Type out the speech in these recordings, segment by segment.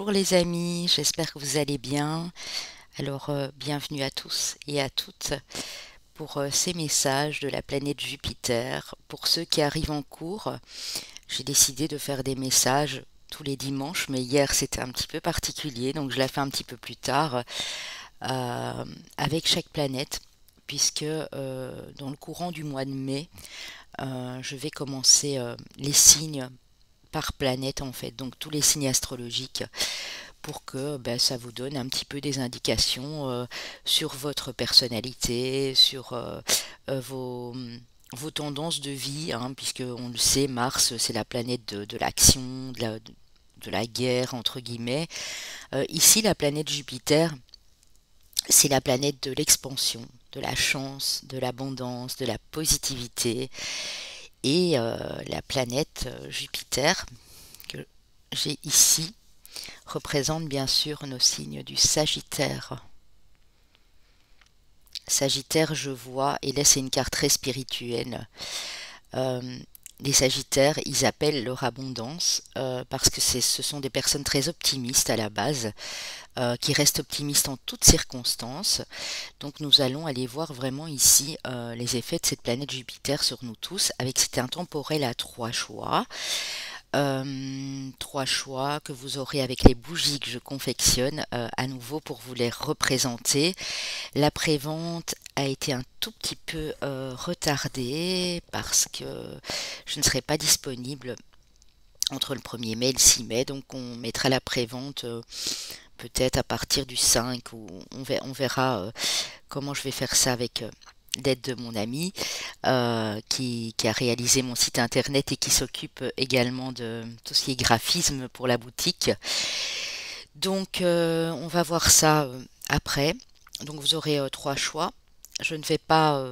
Bonjour les amis, j'espère que vous allez bien. Alors, bienvenue à tous et à toutes pour ces messages de la planète Jupiter. Pour ceux qui arrivent en cours, j'ai décidé de faire des messages tous les dimanches, mais hier c'était un petit peu particulier, donc je l'ai fait un petit peu plus tard euh, avec chaque planète, puisque dans le courant du mois de mai, je vais commencer les signes par planète en fait, donc tous les signes astrologiques pour que ça vous donne un petit peu des indications sur votre personnalité, sur vos tendances de vie, hein, puisque on le sait, Mars c'est la planète de l'action, de la guerre entre guillemets. Ici la planète Jupiter, c'est la planète de l'expansion, de la chance, de l'abondance, de la positivité. Et la planète Jupiter que j'ai ici représente bien sûr nos signes du Sagittaire. Sagittaire, je vois, et là c'est une carte très spirituelle. Euh, les Sagittaires, ils appellent leur abondance parce que ce sont des personnes très optimistes à la base, qui restent optimistes en toutes circonstances. Donc nous allons aller voir vraiment ici les effets de cette planète Jupiter sur nous tous avec cet intemporel à trois choix. Trois choix que vous aurez avec les bougies que je confectionne à nouveau pour vous les représenter. La prévente a été un tout petit peu retardée parce que je ne serai pas disponible entre le 1er mai et le 6 mai, donc on mettra la prévente peut-être à partir du 5 ou on verra comment je vais faire ça avec l'aide de mon ami qui a réalisé mon site internet et qui s'occupe également de tout ce qui est graphisme pour la boutique. Donc on va voir ça après. Donc vous aurez trois choix. Je ne vais pas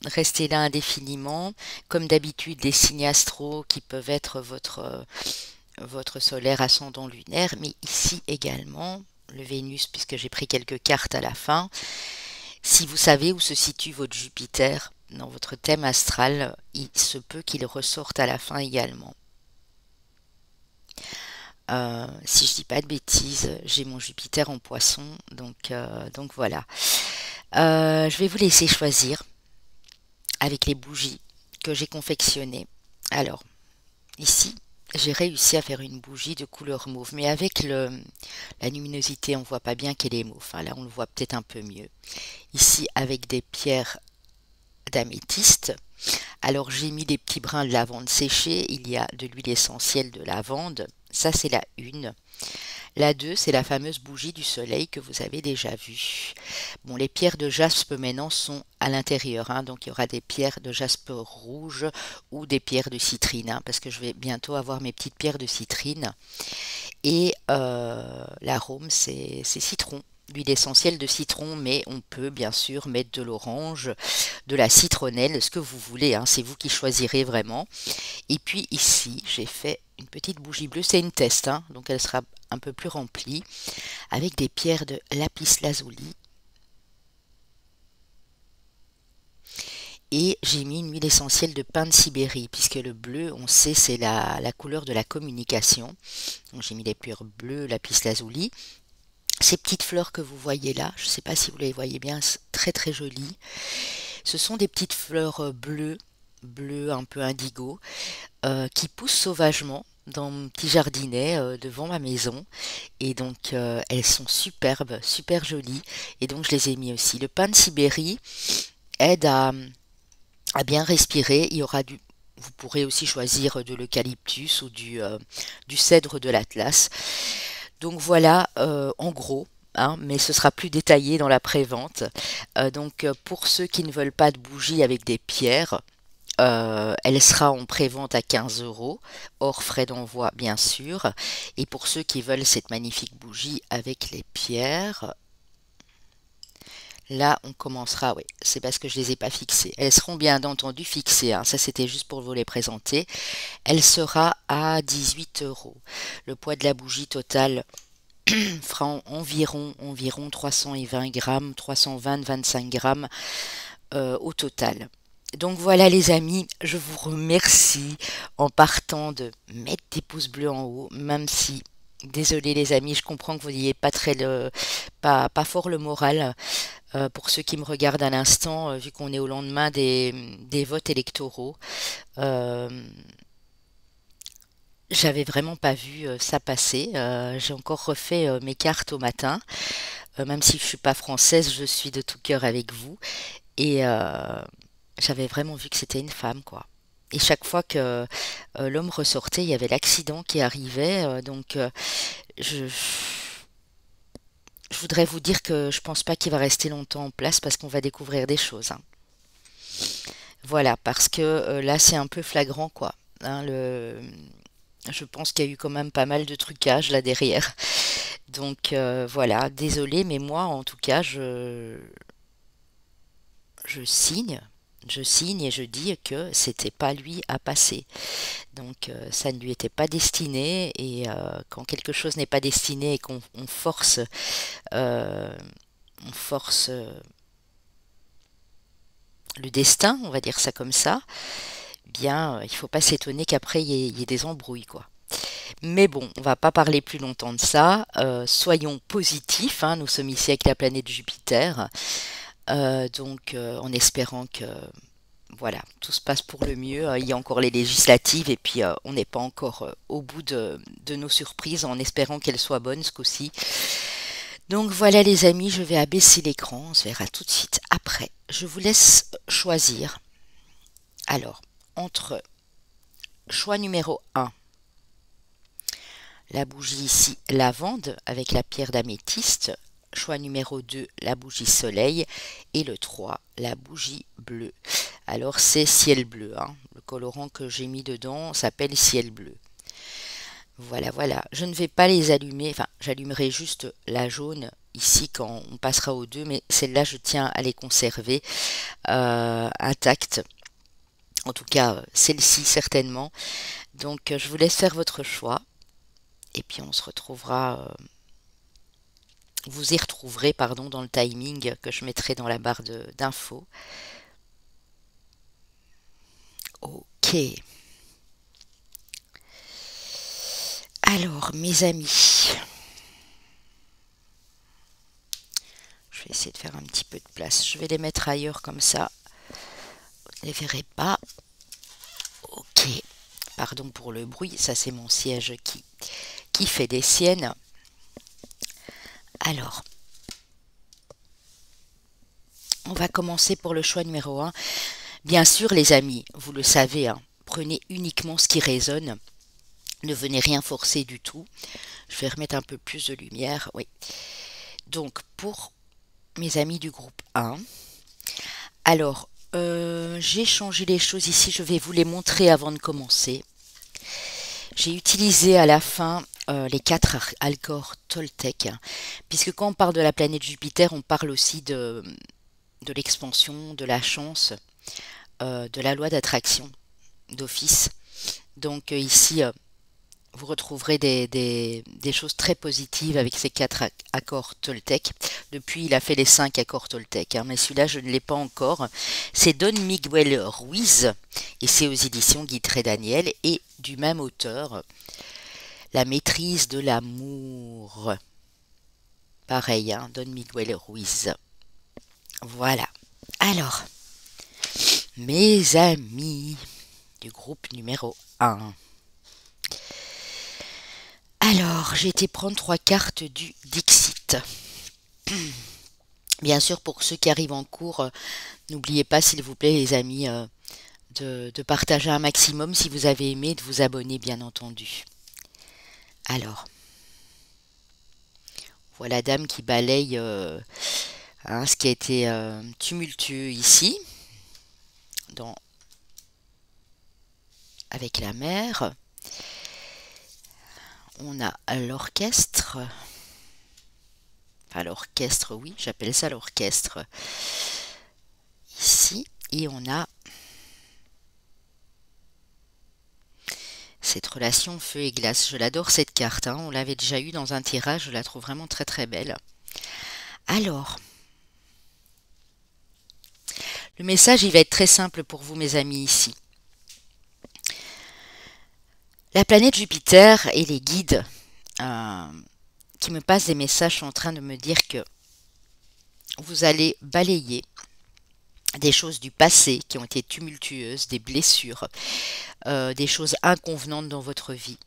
rester là indéfiniment. Comme d'habitude, les signes astro qui peuvent être votre solaire ascendant lunaire, mais ici également le Vénus, puisque j'ai pris quelques cartes à la fin. Si vous savez où se situe votre Jupiter dans votre thème astral, il se peut qu'il ressorte à la fin également. Si je dis pas de bêtises, j'ai mon Jupiter en Poisson, donc voilà. Je vais vous laisser choisir avec les bougies que j'ai confectionnées. Alors, ici, j'ai réussi à faire une bougie de couleur mauve, mais avec la luminosité, on voit pas bien qu'elle est mauve. Enfin, là, on le voit peut-être un peu mieux. Ici, avec des pierres d'améthyste. Alors, j'ai mis des petits brins de lavande séchés. Il y a de l'huile essentielle de lavande. Ça, c'est la 1. La 2, c'est la fameuse bougie du soleil que vous avez déjà vue. Bon, les pierres de jaspe maintenant sont à l'intérieur, hein, donc il y aura des pierres de jaspe rouge ou des pierres de citrine, hein, parce que je vais bientôt avoir mes petites pierres de citrine. Et l'arôme, c'est citron. L'huile essentielle de citron, mais on peut bien sûr mettre de l'orange, de la citronnelle, ce que vous voulez, hein, c'est vous qui choisirez vraiment. Et puis ici, j'ai fait une petite bougie bleue, c'est une test, hein, donc elle sera un peu plus remplie, avec des pierres de lapis lazuli. Et j'ai mis une huile essentielle de pin de Sibérie, puisque le bleu, on sait, c'est la couleur de la communication. Donc j'ai mis des pierres bleues, lapis lazuli. Ces petites fleurs que vous voyez là, je ne sais pas si vous les voyez bien, c'est très très joli. Ce sont des petites fleurs bleues un peu indigo, qui poussent sauvagement dans mon petit jardinet devant ma maison. Et donc elles sont superbes, super jolies. Et donc je les ai mis aussi. Le pin de Sibérie aide à bien respirer. Vous pourrez aussi choisir de l'eucalyptus ou du cèdre de l'Atlas. Donc voilà, en gros, hein, mais ce sera plus détaillé dans la prévente. Donc pour ceux qui ne veulent pas de bougie avec des pierres, elle sera en prévente à 15 euros, hors frais d'envoi bien sûr. Et pour ceux qui veulent cette magnifique bougie avec les pierres, là on commencera, oui, c'est parce que je ne les ai pas fixées. Elles seront bien entendu fixées, hein, ça c'était juste pour vous les présenter. Elle sera à 18 euros. Le poids de la bougie totale fera environ 320 grammes, 320-25 grammes au total. Donc voilà les amis, je vous remercie en partant de mettre des pouces bleus en haut, même si Désolée les amis, je comprends que vous n'ayez pas pas fort le moral. Pour ceux qui me regardent à l'instant, vu qu'on est au lendemain des votes électoraux. Euh, J'avais vraiment pas vu ça passer. J'ai encore refait mes cartes au matin. Même si je suis pas française, je suis de tout cœur avec vous. Et j'avais vraiment vu que c'était une femme, quoi. Et chaque fois que l'homme ressortait, il y avait l'accident qui arrivait. Je, je voudrais vous dire que je pense pas qu'il va rester longtemps en place parce qu'on va découvrir des choses, hein. Voilà, parce que là, c'est un peu flagrant, quoi. Hein, je pense qu'il y a eu quand même pas mal de trucage là derrière. Voilà, désolé, mais moi, en tout cas, je signe. Je signe et je dis que c'était pas lui à passer. Ça ne lui était pas destiné. Et quand quelque chose n'est pas destiné et qu'on euh, on force le destin, on va dire ça comme ça, bien, il faut pas s'étonner qu'après il y ait des embrouilles, quoi. Mais bon, on va pas parler plus longtemps de ça. Soyons positifs, hein, nous sommes ici avec la planète Jupiter, en espérant que voilà, tout se passe pour le mieux. Il y a encore les législatives et puis on n'est pas encore au bout de nos surprises en espérant qu'elles soient bonnes ce coup-ci. Donc voilà les amis, je vais abaisser l'écran, on se verra tout de suite après. Je vous laisse choisir. Alors, entre choix numéro un, la bougie ici lavande avec la pierre d'améthyste. Choix numéro 2, la bougie soleil. Et le 3, la bougie bleue. Alors c'est ciel bleu, hein. Le colorant que j'ai mis dedans s'appelle ciel bleu. Voilà, voilà. Je ne vais pas les allumer, enfin j'allumerai juste la jaune ici quand on passera aux deux, mais celle-là je tiens à les conserver intactes. En tout cas, celle-ci certainement. Je vous laisse faire votre choix. Et puis on se retrouvera, vous y retrouverez, pardon, dans le timing que je mettrai dans la barre d'infos. Ok. Alors, mes amis, je vais essayer de faire un petit peu de place. Je vais les mettre ailleurs comme ça. Vous ne les verrez pas. Ok. Pardon pour le bruit. Ça, c'est mon siège qui fait des siennes. Alors, on va commencer pour le choix numéro 1. Bien sûr, les amis, vous le savez, hein, prenez uniquement ce qui résonne. Ne venez rien forcer du tout. Je vais remettre un peu plus de lumière. Oui. Donc, pour mes amis du groupe 1, alors, j'ai changé les choses ici. Je vais vous les montrer avant de commencer. J'ai utilisé à la fin les 4 accords Toltec, puisque quand on parle de la planète Jupiter, on parle aussi de l'expansion, de la chance, de la loi d'attraction d'office. Ici, vous retrouverez des choses très positives avec ces 4 accords Toltec. Depuis, il a fait les 5 accords Toltec, hein, mais celui-là, je ne l'ai pas encore. C'est Don Miguel Ruiz, et c'est aux éditions Guitret Daniel, et du même auteur, La maîtrise de l'amour. Pareil, hein, Don Miguel Ruiz. Voilà. Alors, mes amis du groupe numéro 1. Alors, j'ai été prendre 3 cartes du Dixit. Bien sûr, pour ceux qui arrivent en cours, n'oubliez pas, s'il vous plaît, les amis, de partager un maximum si vous avez aimé, de vous abonner, bien entendu. Alors, voilà dame qui balaye ce qui a été tumultueux ici, avec la mer. On a l'orchestre. Enfin, l'orchestre, oui, j'appelle ça l'orchestre. Ici, et on a cette relation feu et glace. Je l'adore cette carte, hein. On l'avait déjà eu dans un tirage, je la trouve vraiment très très belle. Alors, le message, il va être très simple pour vous, mes amis, ici. La planète Jupiter et les guides euh, qui me passent des messages sont en train de me dire que vous allez balayer des choses du passé qui ont été tumultueuses, des blessures, des choses inconvenantes dans votre vie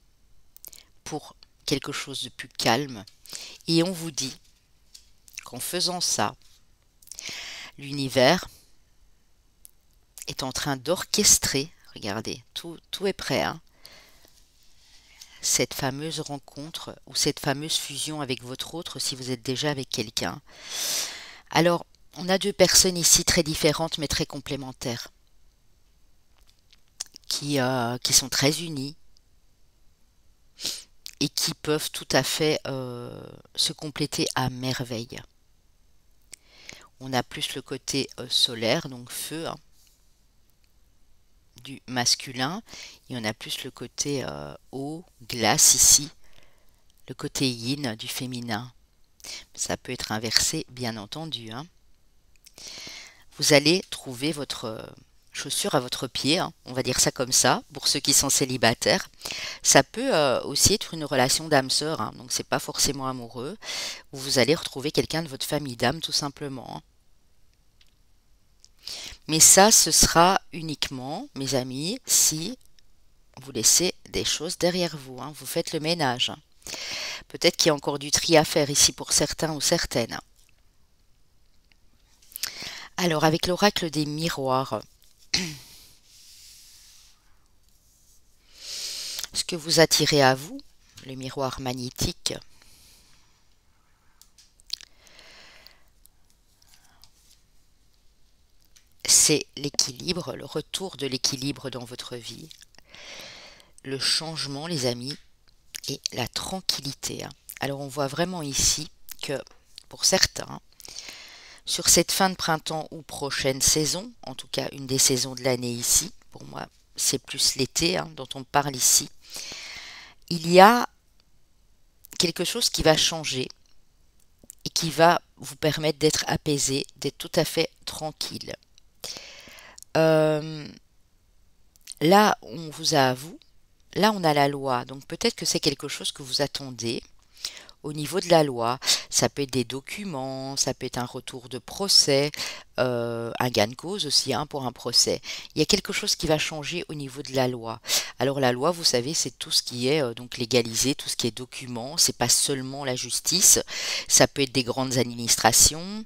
pour quelque chose de plus calme. Et on vous dit qu'en faisant ça, l'univers est en train d'orchestrer, regardez, tout est prêt, hein, cette fameuse rencontre ou cette fameuse fusion avec votre autre si vous êtes déjà avec quelqu'un. Alors, on a deux personnes ici très différentes mais très complémentaires, qui sont très unies et qui peuvent tout à fait se compléter à merveille. On a plus le côté solaire, donc feu, hein, du masculin, et on a plus le côté eau, glace ici, le côté yin du féminin. Ça peut être inversé, bien entendu, hein. Vous allez trouver votre chaussure à votre pied, hein, on va dire ça comme ça, pour ceux qui sont célibataires. Ça peut aussi être une relation d'âme-sœur, hein, donc c'est pas forcément amoureux, où vous allez retrouver quelqu'un de votre famille d'âme, tout simplement, hein. Mais ça, ce sera uniquement, mes amis, si vous laissez des choses derrière vous, hein, vous faites le ménage, hein. Peut-être qu'il y a encore du tri à faire ici pour certains ou certaines. Alors, avec l'oracle des miroirs, ce que vous attirez à vous, le miroir magnétique, c'est l'équilibre, le retour de l'équilibre dans votre vie, le changement, les amis, et la tranquillité, hein. Alors, on voit vraiment ici que, pour certains, sur cette fin de printemps ou prochaine saison, en tout cas une des saisons de l'année ici, pour moi c'est plus l'été, hein, dont on parle ici, il y a quelque chose qui va changer et qui va vous permettre d'être apaisé, d'être tout à fait tranquille. Euh, Là, on vous a à vous, là on a la loi, donc peut-être que c'est quelque chose que vous attendez. Au niveau de la loi, ça peut être des documents, ça peut être un retour de procès, un gain de cause aussi, hein, pour un procès. Il y a quelque chose qui va changer au niveau de la loi. Alors la loi, vous savez, c'est tout ce qui est donc légalisé, tout ce qui est documents. C'est pas seulement la justice, ça peut être des grandes administrations.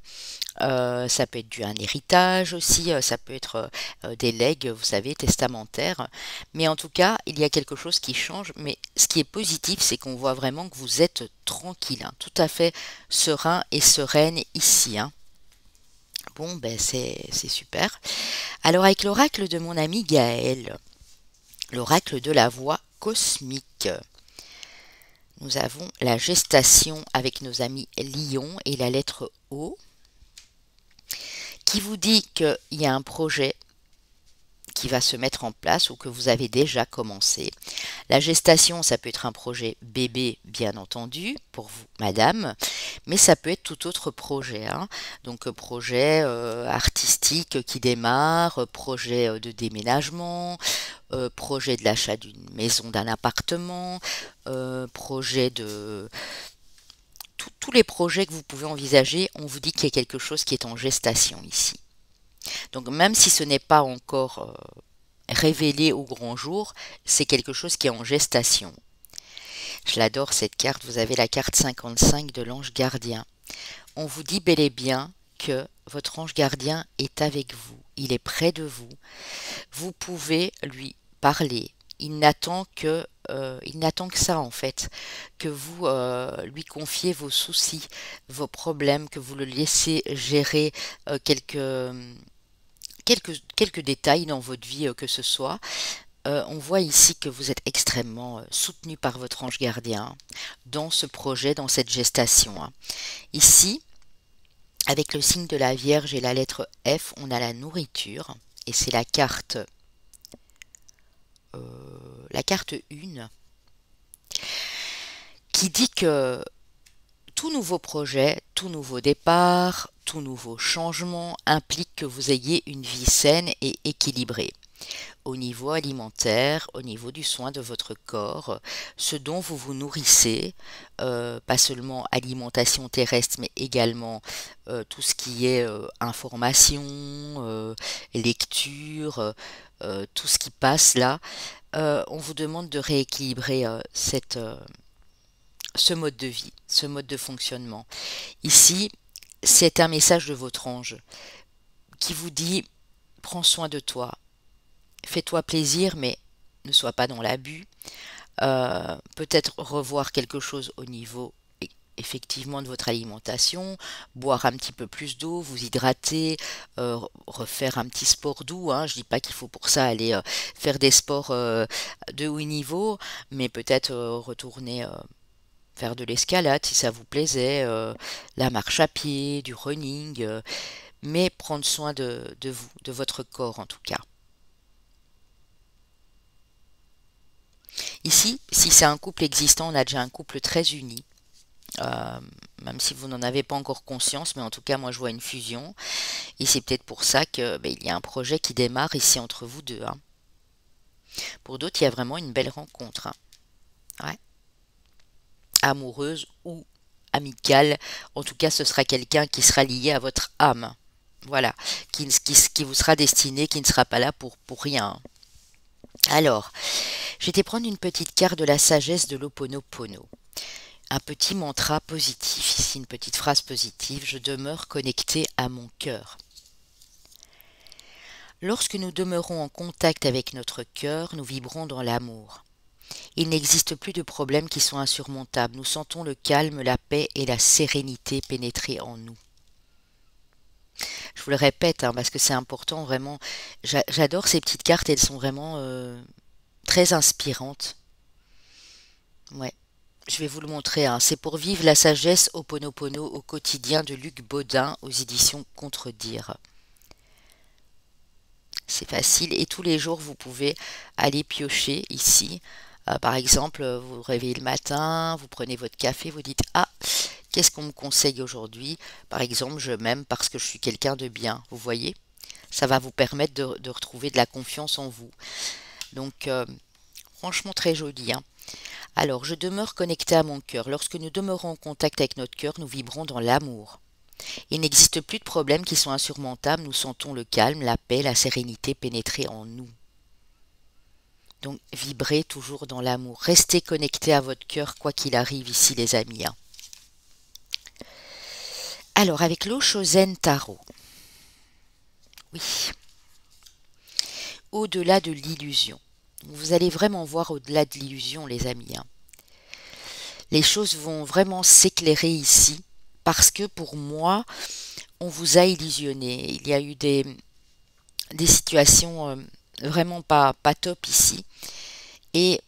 Ça peut être un héritage aussi, ça peut être des legs, vous savez, testamentaires. Mais en tout cas, il y a quelque chose qui change. Mais ce qui est positif, c'est qu'on voit vraiment que vous êtes tranquille, hein, tout à fait serein et sereine ici, hein. Bon, ben c'est super. Alors avec l'oracle de mon ami Gaël, l'oracle de la voix cosmique, nous avons la gestation avec nos amis Lion et la lettre O, qui vous dit qu'il y a un projet qui va se mettre en place ou que vous avez déjà commencé. La gestation, ça peut être un projet bébé, bien entendu, pour vous, madame, mais ça peut être tout autre projet, hein. Donc, projet artistique qui démarre, projet de déménagement, projet de l'achat d'une maison, d'un appartement, projet de... Tous les projets que vous pouvez envisager, on vous dit qu'il y a quelque chose qui est en gestation ici. Donc même si ce n'est pas encore révélé au grand jour, c'est quelque chose qui est en gestation. Je l'adore cette carte, vous avez la carte 55 de l'ange gardien. On vous dit bel et bien que votre ange gardien est avec vous, il est près de vous. Vous pouvez lui parler. Il n'attend que ça en fait, que vous lui confiez vos soucis, vos problèmes, que vous le laissez gérer quelques détails dans votre vie que ce soit. On voit ici que vous êtes extrêmement soutenu par votre ange gardien dans ce projet, dans cette gestation, hein. Ici, avec le signe de la Vierge et la lettre F, on a la nourriture et c'est la carte 1 qui dit que tout nouveau projet, tout nouveau départ, tout nouveau changement implique que vous ayez une vie saine et équilibrée. au niveau alimentaire, au niveau du soin de votre corps, ce dont vous vous nourrissez, pas seulement alimentation terrestre, mais également tout ce qui est information, lecture, tout ce qui passe là. On vous demande de rééquilibrer ce mode de vie, ce mode de fonctionnement. Ici, c'est un message de votre ange qui vous dit: prends soin de toi, fais-toi plaisir, mais ne sois pas dans l'abus. Peut-être revoir quelque chose au niveau effectivement de votre alimentation, boire un petit peu plus d'eau, vous hydrater, refaire un petit sport doux, hein. Je dis pas qu'il faut pour ça aller faire des sports de haut niveau, mais peut-être retourner faire de l'escalade si ça vous plaisait, la marche à pied, du running, mais prendre soin de vous, de votre corps en tout cas. Ici, si c'est un couple existant, on a déjà un couple très uni. euh, Même si vous n'en avez pas encore conscience, mais en tout cas, moi, je vois une fusion. Et c'est peut-être pour ça que il y a un projet qui démarre ici entre vous deux, hein. Pour d'autres, il y a vraiment une belle rencontre, hein. Ouais. Amoureuse ou amicale. En tout cas, ce sera quelqu'un qui sera lié à votre âme. Voilà. Qui vous sera destiné, qui ne sera pas là pour rien, hein. Alors, je vais te prendre une petite carte de la sagesse de l'Ho'oponopono. Un petit mantra positif, ici une petite phrase positive: je demeure connecté à mon cœur. Lorsque nous demeurons en contact avec notre cœur, nous vibrons dans l'amour. Il n'existe plus de problèmes qui sont insurmontables. Nous sentons le calme, la paix et la sérénité pénétrer en nous. Je vous le répète, hein, parce que c'est important, vraiment. J'adore ces petites cartes, elles sont vraiment très inspirantes. Ouais. Je vais vous le montrer, hein. C'est pour vivre la sagesse Ho'oponopono au quotidien de Luc Baudin aux éditions Contredire. C'est facile et tous les jours vous pouvez aller piocher ici. Par exemple, vous vous réveillez le matin, vous prenez votre café, vous dites: ah, qu'est-ce qu'on me conseille aujourd'hui? Par exemple, je m'aime parce que je suis quelqu'un de bien. Vous voyez? Ça va vous permettre de retrouver de la confiance en vous. Donc, franchement, très joli, hein. Alors, je demeure connecté à mon cœur. Lorsque nous demeurons en contact avec notre cœur, nous vibrons dans l'amour. Il n'existe plus de problèmes qui sont insurmontables. Nous sentons le calme, la paix, la sérénité pénétrer en nous. Donc, vibrez toujours dans l'amour. Restez connecté à votre cœur, quoi qu'il arrive ici, les amis, hein. Alors, avec l'Oshozen Tarot. Oui. Au-delà de l'illusion. Vous allez vraiment voir au-delà de l'illusion, les amis, hein. Les choses vont vraiment s'éclairer ici, parce que pour moi, on vous a illusionné. Il y a eu des situations vraiment pas top ici. Et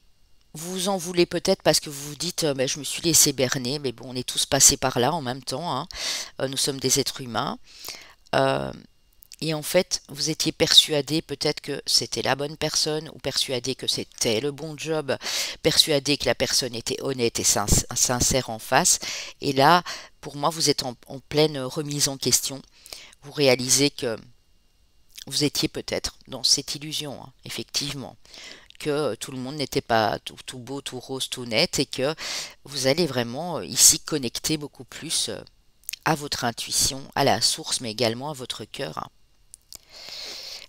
vous vous en voulez peut-être parce que vous vous dites: ben, je me suis laissé berner. Mais bon, on est tous passés par là en même temps, hein. Nous sommes des êtres humains. Euh, et en fait, vous étiez persuadé peut-être que c'était la bonne personne, ou persuadé que c'était le bon job, persuadé que la personne était honnête et sincère en face. Et là, pour moi, vous êtes en pleine remise en question. Vous réalisez que vous étiez peut-être dans cette illusion, hein, effectivement, que tout le monde n'était pas tout beau, tout rose, tout net, et que vous allez vraiment ici connecter beaucoup plus à votre intuition, à la source, mais également à votre cœur, hein.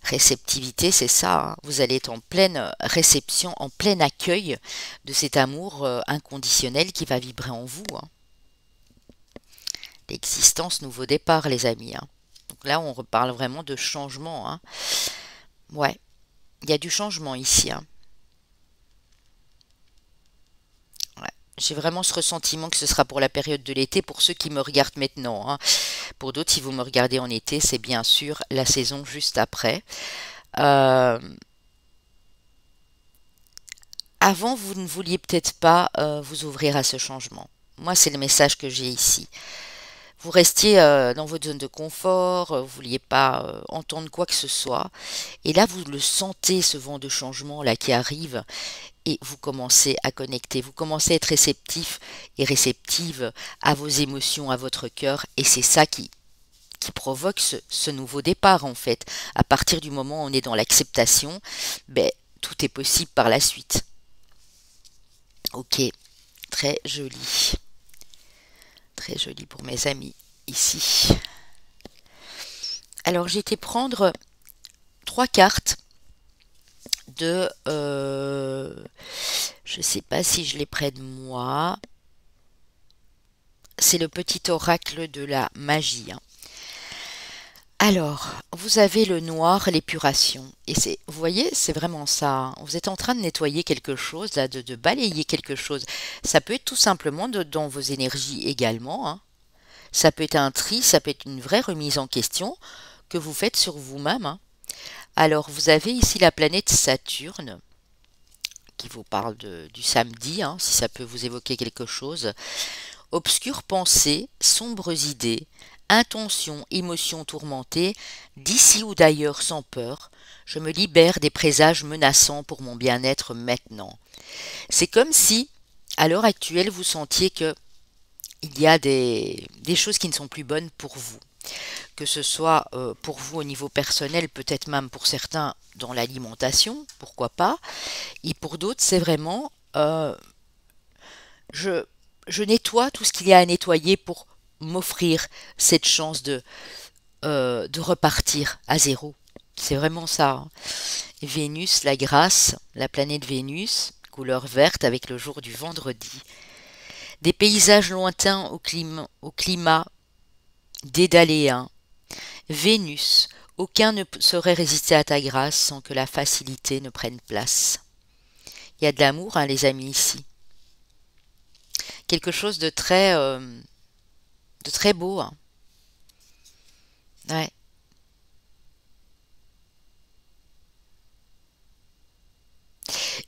Réceptivité, c'est ça, hein. Vous allez être en pleine réception, en plein accueil de cet amour inconditionnel qui va vibrer en vous, hein. L'existence, nouveau départ, les amis, hein. Donc là, on reparle vraiment de changement, hein. Ouais, il y a du changement ici, hein. Ouais. J'ai vraiment ce ressentiment que ce sera pour la période de l'été, pour ceux qui me regardent maintenant, hein. Pour d'autres, si vous me regardez en été, c'est bien sûr la saison juste après. Euh, Avant, vous ne vouliez peut-être pas vous ouvrir à ce changement. Moi, c'est le message que j'ai ici. Vous restiez dans votre zone de confort, vous vouliez pas entendre quoi que ce soit. Et là, vous le sentez, ce vent de changement là qui arrive, et vous commencez à connecter. Vous commencez à être réceptif et réceptive à vos émotions, à votre cœur. Et c'est ça qui provoque ce nouveau départ en fait. À partir du moment où on est dans l'acceptation, ben, tout est possible par la suite. Ok, très joli. Très joli pour mes amis ici. Alors j'ai été prendre 3 cartes de... je ne sais pas si je les près de moi. C'est le petit oracle de la magie. Alors, vous avez le noir, l'épuration. Et c'est, vous voyez, c'est vraiment ça. Vous êtes en train de nettoyer quelque chose, là, de balayer quelque chose. Ça peut être tout simplement dans vos énergies également, hein. Ça peut être un tri, ça peut être une vraie remise en question que vous faites sur vous-même, hein. Alors, vous avez ici la planète Saturne qui vous parle du samedi, hein, si ça peut vous évoquer quelque chose. Obscures pensées, sombres idées, intentions, émotions tourmentées, d'ici ou d'ailleurs sans peur, je me libère des présages menaçants pour mon bien-être maintenant. C'est comme si, à l'heure actuelle, vous sentiez que il y a des choses qui ne sont plus bonnes pour vous. Que ce soit pour vous au niveau personnel, peut-être même pour certains dans l'alimentation, pourquoi pas. Et pour d'autres, c'est vraiment je, je nettoie tout ce qu'il y a à nettoyer pour m'offrir cette chance de repartir à zéro. C'est vraiment ça, hein. Vénus, la grâce, la planète Vénus, couleur verte avec le jour du vendredi. Des paysages lointains au climat dédaléen. Vénus, aucun ne saurait résister à ta grâce sans que la facilité ne prenne place. Il y a de l'amour, hein, les amis, ici. Quelque chose de très beau, hein. Ouais.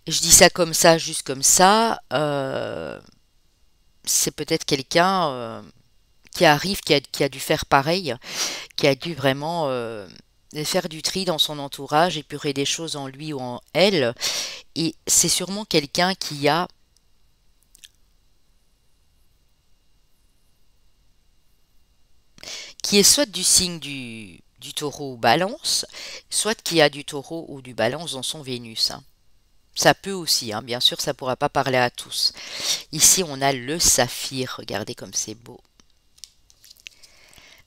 Je dis ça comme ça, juste comme ça. C'est peut-être quelqu'un qui arrive, qui a dû faire pareil, qui a dû vraiment faire du tri dans son entourage, épurer des choses en lui ou en elle. Et c'est sûrement quelqu'un qui est soit du signe du taureau ou balance, soit qui a du taureau ou du balance dans son Vénus, hein. Ça peut aussi, hein, bien sûr, ça ne pourra pas parler à tous. Ici, on a le saphir, regardez comme c'est beau.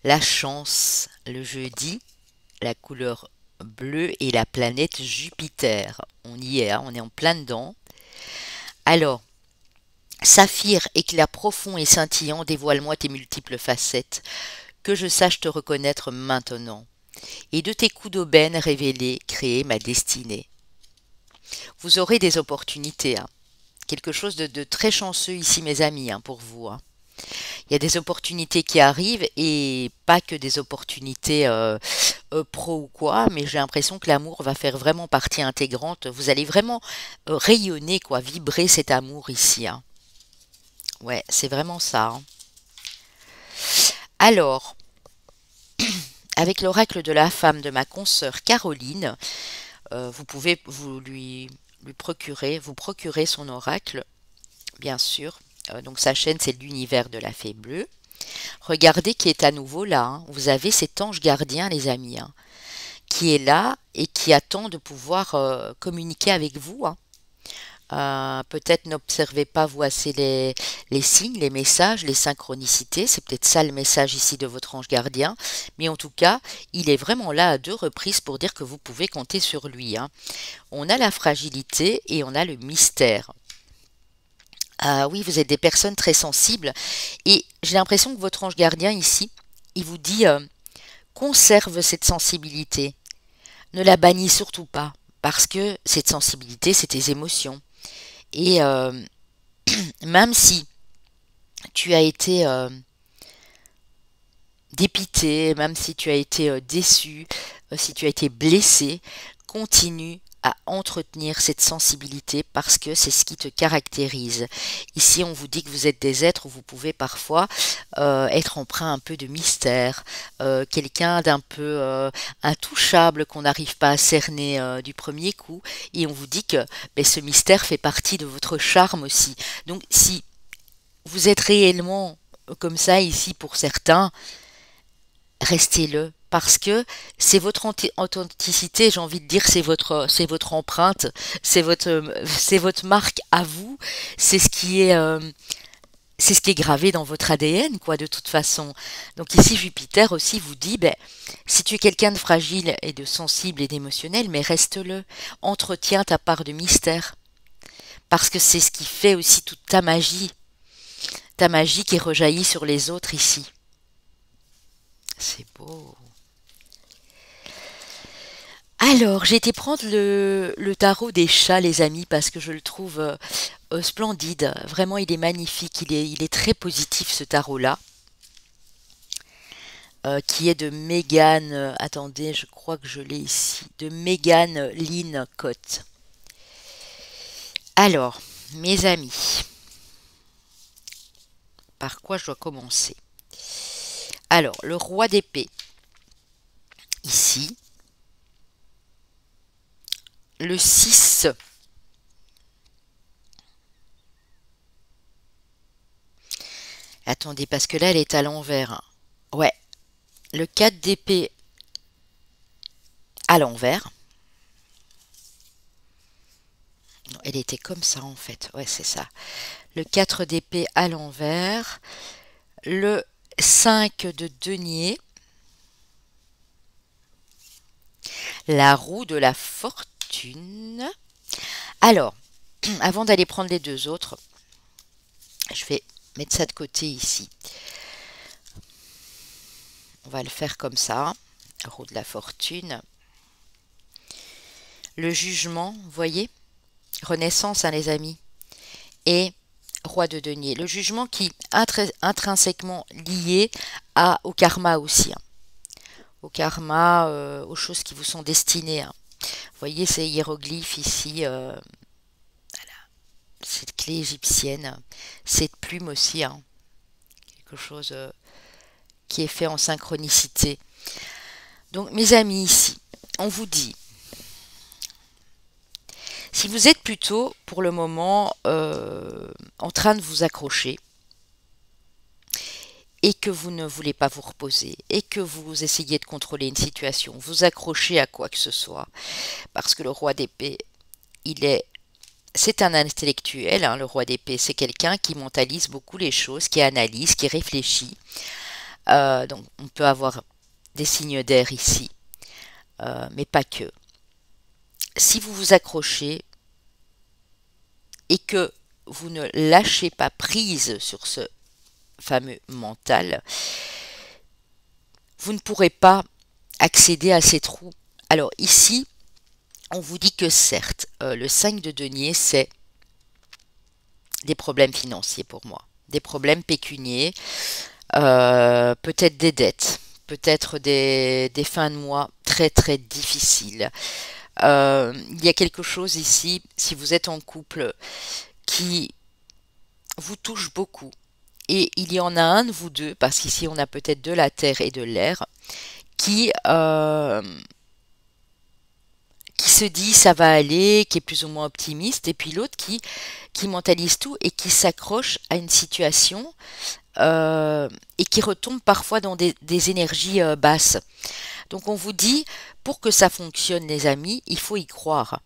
La chance, le jeudi, la couleur bleue et la planète Jupiter. On y est, hein, on est en plein dedans. Alors, saphir, éclat profond et scintillant, dévoile-moi tes multiples facettes, que je sache te reconnaître maintenant, et de tes coups d'aubaine révélés, créer ma destinée. Vous aurez des opportunités, hein. Quelque chose de très chanceux ici, mes amis, hein, pour vous, hein. Il y a des opportunités qui arrivent et pas que des opportunités pro ou quoi, mais j'ai l'impression que l'amour va faire vraiment partie intégrante. Vous allez vraiment rayonner, quoi, vibrer cet amour ici, hein. Ouais, c'est vraiment ça, hein. Alors, avec l'oracle de la femme de ma consoeur Caroline, vous pouvez vous procurer son oracle, bien sûr. Donc sa chaîne, c'est l'univers de la fée bleue. Regardez qui est à nouveau là, hein. Vous avez cet ange gardien, les amis, hein, qui est là et qui attend de pouvoir communiquer avec vous, hein. Peut-être n'observez pas vous assez les signes, les messages, les synchronicités. C'est peut-être ça le message ici de votre ange gardien. Mais en tout cas, il est vraiment là à 2 reprises pour dire que vous pouvez compter sur lui, hein. On a la fragilité et on a le mystère. Oui, vous êtes des personnes très sensibles et j'ai l'impression que votre ange gardien ici, il vous dit conserve cette sensibilité, ne la bannis surtout pas parce que cette sensibilité, c'est tes émotions. Et même si tu as été dépité, même si tu as été déçu, si tu as été blessé, continue à entretenir cette sensibilité parce que c'est ce qui te caractérise. Ici, on vous dit que vous êtes des êtres où vous pouvez parfois être empreint un peu de mystère, quelqu'un d'un peu intouchable qu'on n'arrive pas à cerner du premier coup, et on vous dit que ben, ce mystère fait partie de votre charme aussi. Donc, si vous êtes réellement comme ça ici pour certains, restez-le parce que c'est votre authenticité, j'ai envie de dire, c'est votre empreinte, c'est votre marque à vous, c'est ce qui est, c'est ce qui est gravé dans votre ADN, quoi, de toute façon. Donc ici, Jupiter aussi vous dit, ben, si tu es quelqu'un de fragile et de sensible et d'émotionnel, mais reste-le, entretiens ta part de mystère, parce que c'est ce qui fait aussi toute ta magie qui rejaillit sur les autres ici. C'est beau. Alors, j'ai été prendre le tarot des chats, les amis, parce que je le trouve splendide. Vraiment, il est magnifique. Il est très positif, ce tarot-là, qui est de Megan. Attendez, je crois que je l'ai ici. De Megan Lynn Cott. Alors, mes amis, par quoi je dois commencer? Alors, le roi d'épée, ici. Le 6. Attendez, parce que là, elle est à l'envers. Ouais, le 4 d'épée à l'envers. Non, elle était comme ça, en fait. Ouais, c'est ça. Le 4 d'épée à l'envers. Le 5 de denier. La roue de la fortune. Alors, avant d'aller prendre les deux autres, je vais mettre ça de côté ici. On va le faire comme ça. Roue de la fortune. Le jugement, vous voyez? Renaissance, hein, les amis. Et roi de denier. Le jugement qui est intrinsèquement lié au karma aussi. Hein. Au karma, aux choses qui vous sont destinées. Hein. Vous voyez ces hiéroglyphes ici. Voilà. Cette clé égyptienne. Cette plume aussi. Hein. Quelque chose qui est fait en synchronicité. Donc, mes amis, ici, on vous dit, si vous êtes plutôt, pour le moment, en train de vous accrocher, et que vous ne voulez pas vous reposer, et que vous essayez de contrôler une situation, vous accrochez à quoi que ce soit, parce que le roi d'épée, c'est un intellectuel, hein, le roi d'épée, c'est quelqu'un qui mentalise beaucoup les choses, qui analyse, qui réfléchit. Donc, on peut avoir des signes d'air ici, mais pas que. Si vous vous accrochez et que vous ne lâchez pas prise sur ce fameux mental, vous ne pourrez pas accéder à ces trous. Alors ici, on vous dit que certes, le 5 de denier, c'est des problèmes financiers pour moi, des problèmes pécuniaires, peut-être des dettes, peut-être des fins de mois très très difficiles. Il y a quelque chose ici, si vous êtes en couple, qui vous touche beaucoup. Et il y en a un de vous deux, parce qu'ici on a peut-être de la terre et de l'air, qui, qui se dit ça va aller, qui est plus ou moins optimiste, et puis l'autre qui mentalise tout et qui s'accroche à une situation et qui retombe parfois dans des énergies basses. Donc on vous dit, pour que ça fonctionne les amis, il faut y croire.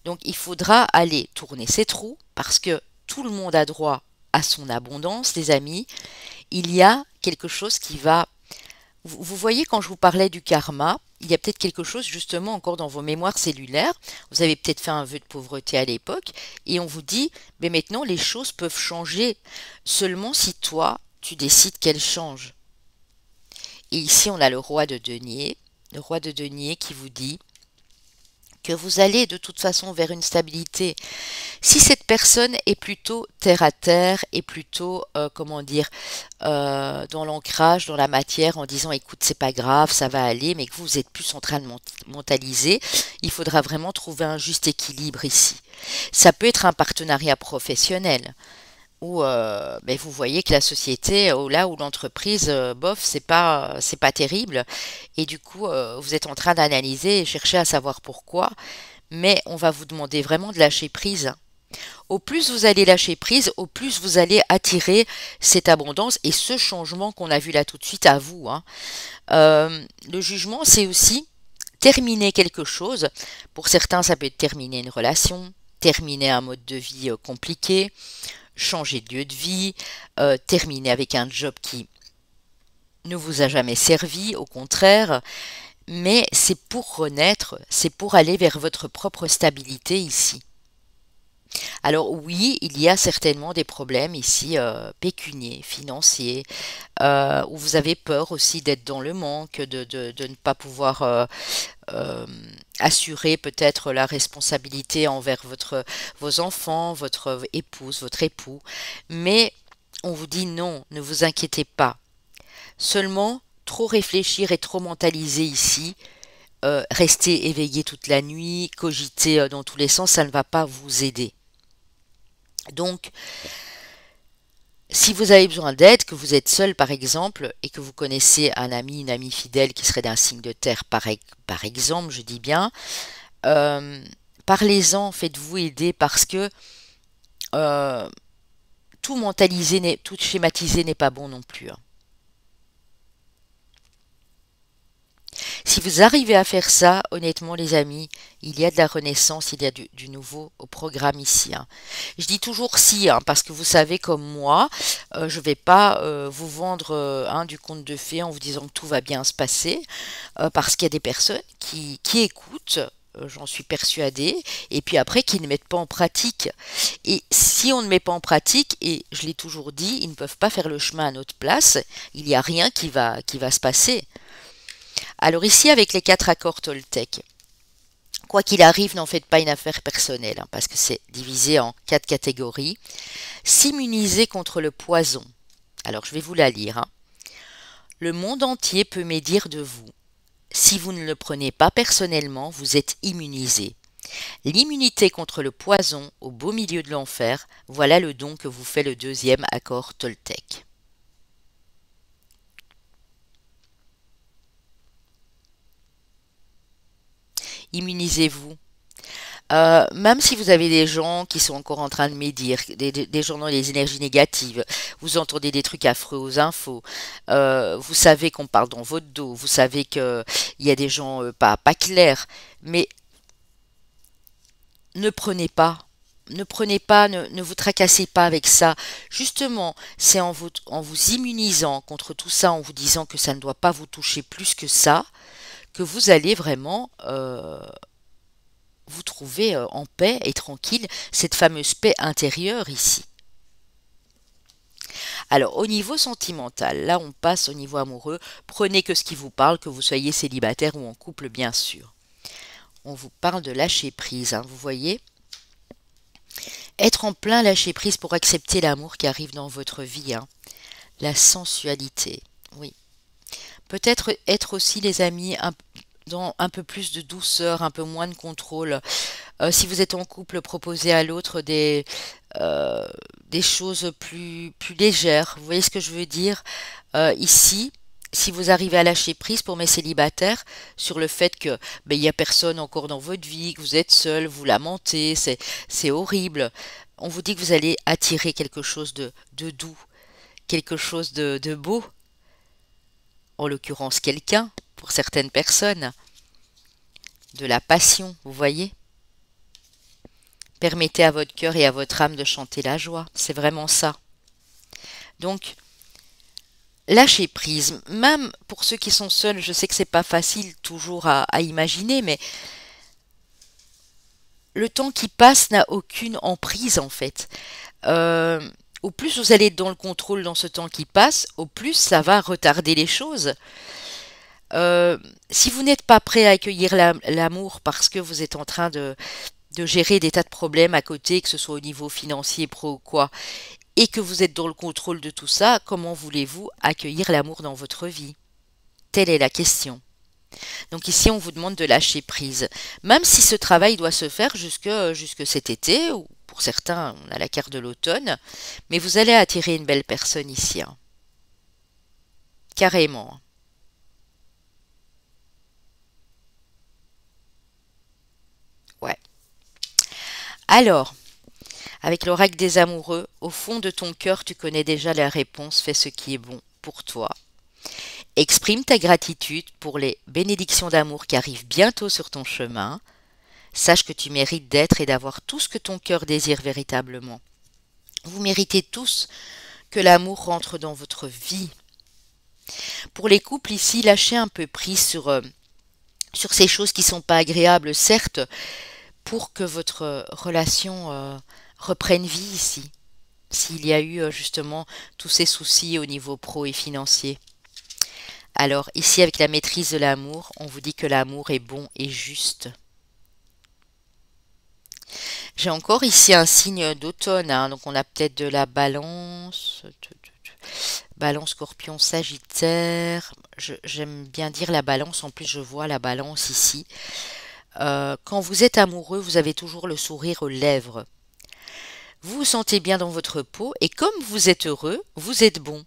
Donc il faudra aller tourner ses trous, parce que tout le monde a droit à son abondance, les amis. Il y a quelque chose qui va... Vous voyez, quand je vous parlais du karma, il y a peut-être quelque chose justement encore dans vos mémoires cellulaires. Vous avez peut-être fait un vœu de pauvreté à l'époque, et on vous dit, mais maintenant les choses peuvent changer seulement si toi, tu décides qu'elles changent. Et ici, on a le roi de denier. Le roi de denier qui vous dit que vous allez de toute façon vers une stabilité. Si cette personne est plutôt terre à terre et plutôt, comment dire, dans l'ancrage, dans la matière, en disant écoute, c'est pas grave, ça va aller, mais que vous êtes plus en train de mentaliser, il faudra vraiment trouver un juste équilibre ici. Ça peut être un partenariat professionnel. Où ben vous voyez que la société, là où l'entreprise, bof, c'est pas terrible. Et du coup, vous êtes en train d'analyser et chercher à savoir pourquoi. Mais on va vous demander vraiment de lâcher prise. Au plus vous allez lâcher prise, au plus vous allez attirer cette abondance et ce changement qu'on a vu là tout de suite à vous, hein. Le jugement, c'est aussi terminer quelque chose. Pour certains, ça peut être terminer une relation, terminer un mode de vie compliqué, changer de lieu de vie, terminer avec un job qui ne vous a jamais servi, au contraire, mais c'est pour renaître, c'est pour aller vers votre propre stabilité ici. Alors oui, il y a certainement des problèmes ici pécuniers, financiers, où vous avez peur aussi d'être dans le manque, de ne pas pouvoir euh, assurer peut-être la responsabilité envers vos enfants, votre épouse, votre époux. Mais on vous dit non, ne vous inquiétez pas. Seulement, trop réfléchir et trop mentaliser ici, rester éveillé toute la nuit, cogiter dans tous les sens, ça ne va pas vous aider. Donc, si vous avez besoin d'aide, que vous êtes seul par exemple, et que vous connaissez un ami, une amie fidèle qui serait d'un signe de terre par exemple, je dis bien, euh, parlez-en, faites-vous aider parce que euh, tout mentaliser, tout schématiser n'est pas bon non plus, hein. Si vous arrivez à faire ça, honnêtement les amis, il y a de la renaissance, il y a du nouveau au programme ici, hein. Je dis toujours si, hein, parce que vous savez comme moi, je vais pas vous vendre du conte de fées en vous disant que tout va bien se passer, parce qu'il y a des personnes qui écoutent, j'en suis persuadée, et puis après qui ne mettent pas en pratique. Et si on ne met pas en pratique, et je l'ai toujours dit, ils ne peuvent pas faire le chemin à notre place, il n'y a rien qui va se passer. Alors ici, avec les 4 accords Toltec, quoi qu'il arrive, n'en faites pas une affaire personnelle, hein, parce que c'est divisé en 4 catégories. S'immuniser contre le poison. Alors je vais vous la lire, hein. Le monde entier peut médire de vous. Si vous ne le prenez pas personnellement, vous êtes immunisé. L'immunité contre le poison au beau milieu de l'enfer, voilà le don que vous fait le 2e accord Toltec. Immunisez-vous. Même si vous avez des gens qui sont encore en train de médire, des gens dans les énergies négatives, vous entendez des trucs affreux aux infos, vous savez qu'on parle dans votre dos, vous savez qu'il y a des gens pas clairs, mais ne prenez pas. Ne prenez pas, ne vous tracassez pas avec ça. Justement, c'est en vous immunisant contre tout ça, en vous disant que ça ne doit pas vous toucher plus que ça, que vous allez vraiment vous trouver en paix et tranquille, cette fameuse paix intérieure ici. Alors au niveau sentimental, là on passe au niveau amoureux, prenez que ce qui vous parle, que vous soyez célibataire ou en couple bien sûr. On vous parle de lâcher prise, hein, vous voyez. Être en plein lâcher prise pour accepter l'amour qui arrive dans votre vie, hein. La sensualité, oui. Peut-être être aussi les amis dans un peu plus de douceur, un peu moins de contrôle. Si vous êtes en couple, proposez à l'autre euh, des choses plus légères. Vous voyez ce que je veux dire? Ici, si vous arrivez à lâcher prise pour mes célibataires sur le fait que il y a personne encore dans votre vie, que vous êtes seul, vous lamentez, c'est horrible. On vous dit que vous allez attirer quelque chose de doux, quelque chose de beau, en l'occurrence quelqu'un, pour certaines personnes, de la passion, vous voyez? Permettez à votre cœur et à votre âme de chanter la joie. C'est vraiment ça. Donc, lâchez prise. Même pour ceux qui sont seuls, je sais que c'est pas facile toujours à imaginer, mais le temps qui passe n'a aucune emprise en fait. Euh, Au plus vous allez être dans le contrôle dans ce temps qui passe, au plus ça va retarder les choses. Si vous n'êtes pas prêt à accueillir l'amour parce que vous êtes en train de gérer des tas de problèmes à côté, que ce soit au niveau financier, pro ou quoi, et que vous êtes dans le contrôle de tout ça, comment voulez-vous accueillir l'amour dans votre vie? Telle est la question. Donc ici, on vous demande de lâcher prise. Même si ce travail doit se faire jusque cet été, ou pour certains, on a la carte de l'automne, mais vous allez attirer une belle personne ici, hein. Carrément. Ouais. Alors, Avec l'oracle des amoureux, au fond de ton cœur, tu connais déjà la réponse, fais ce qui est bon pour toi. Exprime ta gratitude pour les bénédictions d'amour qui arrivent bientôt sur ton chemin. Sache que tu mérites d'être et d'avoir tout ce que ton cœur désire véritablement. Vous méritez tous que l'amour rentre dans votre vie. Pour les couples ici, lâchez un peu prise sur ces choses qui ne sont pas agréables, certes, pour que votre relation reprenne vie ici. S'il y a eu justement tous ces soucis au niveau pro et financier. Alors ici, avec la maîtrise de l'amour, on vous dit que l'amour est bon et juste. J'ai encore ici un signe d'automne, hein, donc on a peut-être de la balance, balance, scorpion, sagittaire. J'aime bien dire la balance, en plus je vois la balance ici. Quand vous êtes amoureux, vous avez toujours le sourire aux lèvres. Vous vous sentez bien dans votre peau et comme vous êtes heureux, vous êtes bon.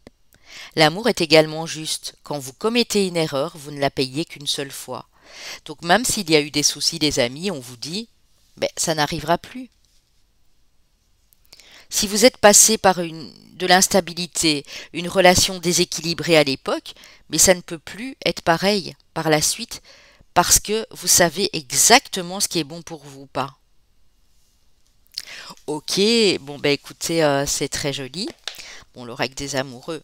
L'amour est également juste. Quand vous commettez une erreur, vous ne la payez qu'une seule fois. Donc même s'il y a eu des soucis, des amis, on vous dit, ben, ça n'arrivera plus. Si vous êtes passé par de l'instabilité, une relation déséquilibrée à l'époque, mais ça ne peut plus être pareil par la suite parce que vous savez exactement ce qui est bon pour vous ou pas. Ok, bon ben écoutez, c'est très joli. Bon, l'oracle des amoureux,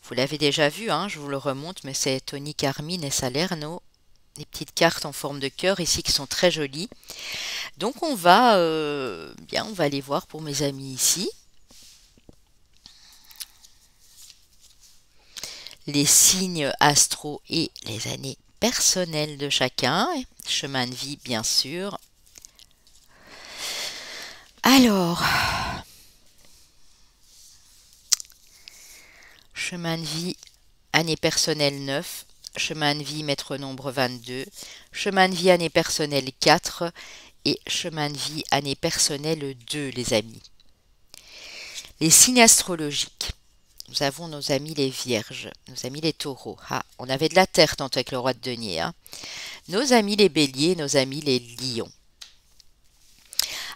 vous l'avez déjà vu, hein, je vous le remonte, mais c'est Tony Carmine et Salerno. Des petites cartes en forme de cœur ici qui sont très jolies. Donc on va aller voir pour mes amis ici. Les signes astro et les années personnelles de chacun. Chemin de vie, bien sûr. Alors, chemin de vie, année personnelle 9. Chemin de vie, maître nombre 22. Chemin de vie, année personnelle 4. Et chemin de vie, année personnelle 2, les amis. Les signes astrologiques. Nous avons nos amis les vierges, nos amis les taureaux. Ah, on avait de la terre tantôt avec le roi de denier. Hein. Nos amis les béliers, nos amis les lions.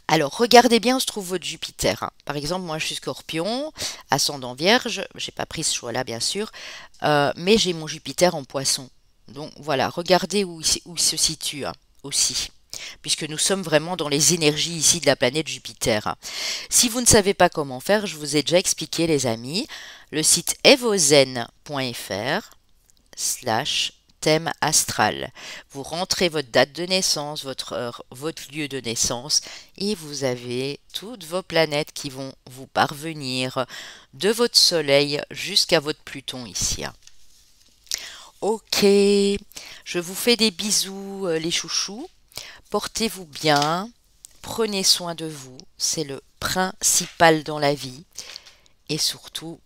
Alors, regardez bien où se trouve votre Jupiter. Hein. Par exemple, moi, je suis Scorpion, ascendant Vierge. J'ai pas pris ce choix-là, bien sûr, mais j'ai mon Jupiter en Poisson. Donc, voilà, regardez où il se situe hein, aussi, puisque nous sommes vraiment dans les énergies ici de la planète Jupiter. Hein. Si vous ne savez pas comment faire, je vous ai déjà expliqué, les amis. Le site evozen.fr/thème astral. Vous rentrez votre date de naissance, votre heure, votre lieu de naissance et vous avez toutes vos planètes qui vont vous parvenir de votre soleil jusqu'à votre Pluton ici. Ok, je vous fais des bisous les chouchous. Portez-vous bien, prenez soin de vous, c'est le principal dans la vie et surtout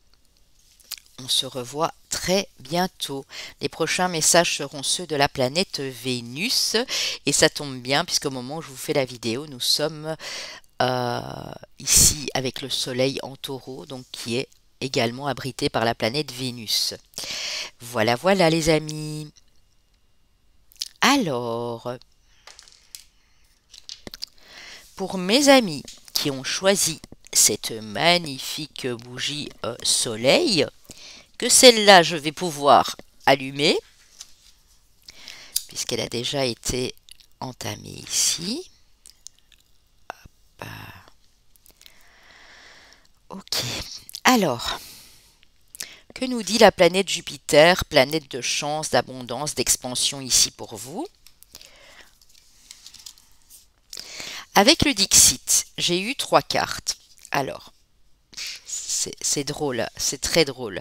on se revoit très bientôt. Les prochains messages seront ceux de la planète Vénus. Et ça tombe bien puisqu'au moment où je vous fais la vidéo, nous sommes ici avec le Soleil en Taureau, donc qui est également abrité par la planète Vénus. Voilà, voilà les amis. Alors, pour mes amis qui ont choisi cette magnifique bougie Soleil, que celle-là, je vais pouvoir allumer, puisqu'elle a déjà été entamée ici. Hop. Ok. Alors, que nous dit la planète Jupiter, planète de chance, d'abondance, d'expansion ici pour vous? Avec le Dixit, j'ai eu 3 cartes. Alors, c'est drôle, c'est très drôle.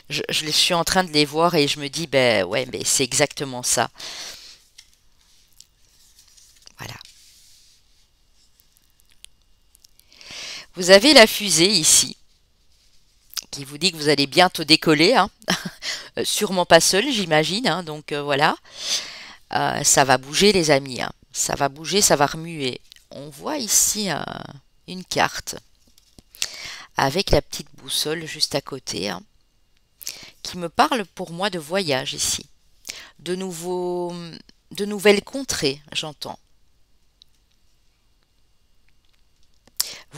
Je suis en train de les voir et je me dis, ben ouais, mais c'est exactement ça. Voilà. Vous avez la fusée ici, qui vous dit que vous allez bientôt décoller. Hein. Sûrement pas seul, j'imagine. Hein, donc voilà. Ça va bouger, les amis. Hein. Ça va bouger, ça va remuer. On voit ici une carte avec la petite boussole juste à côté, hein, qui me parle pour moi de voyage ici, de nouvelles contrées, j'entends.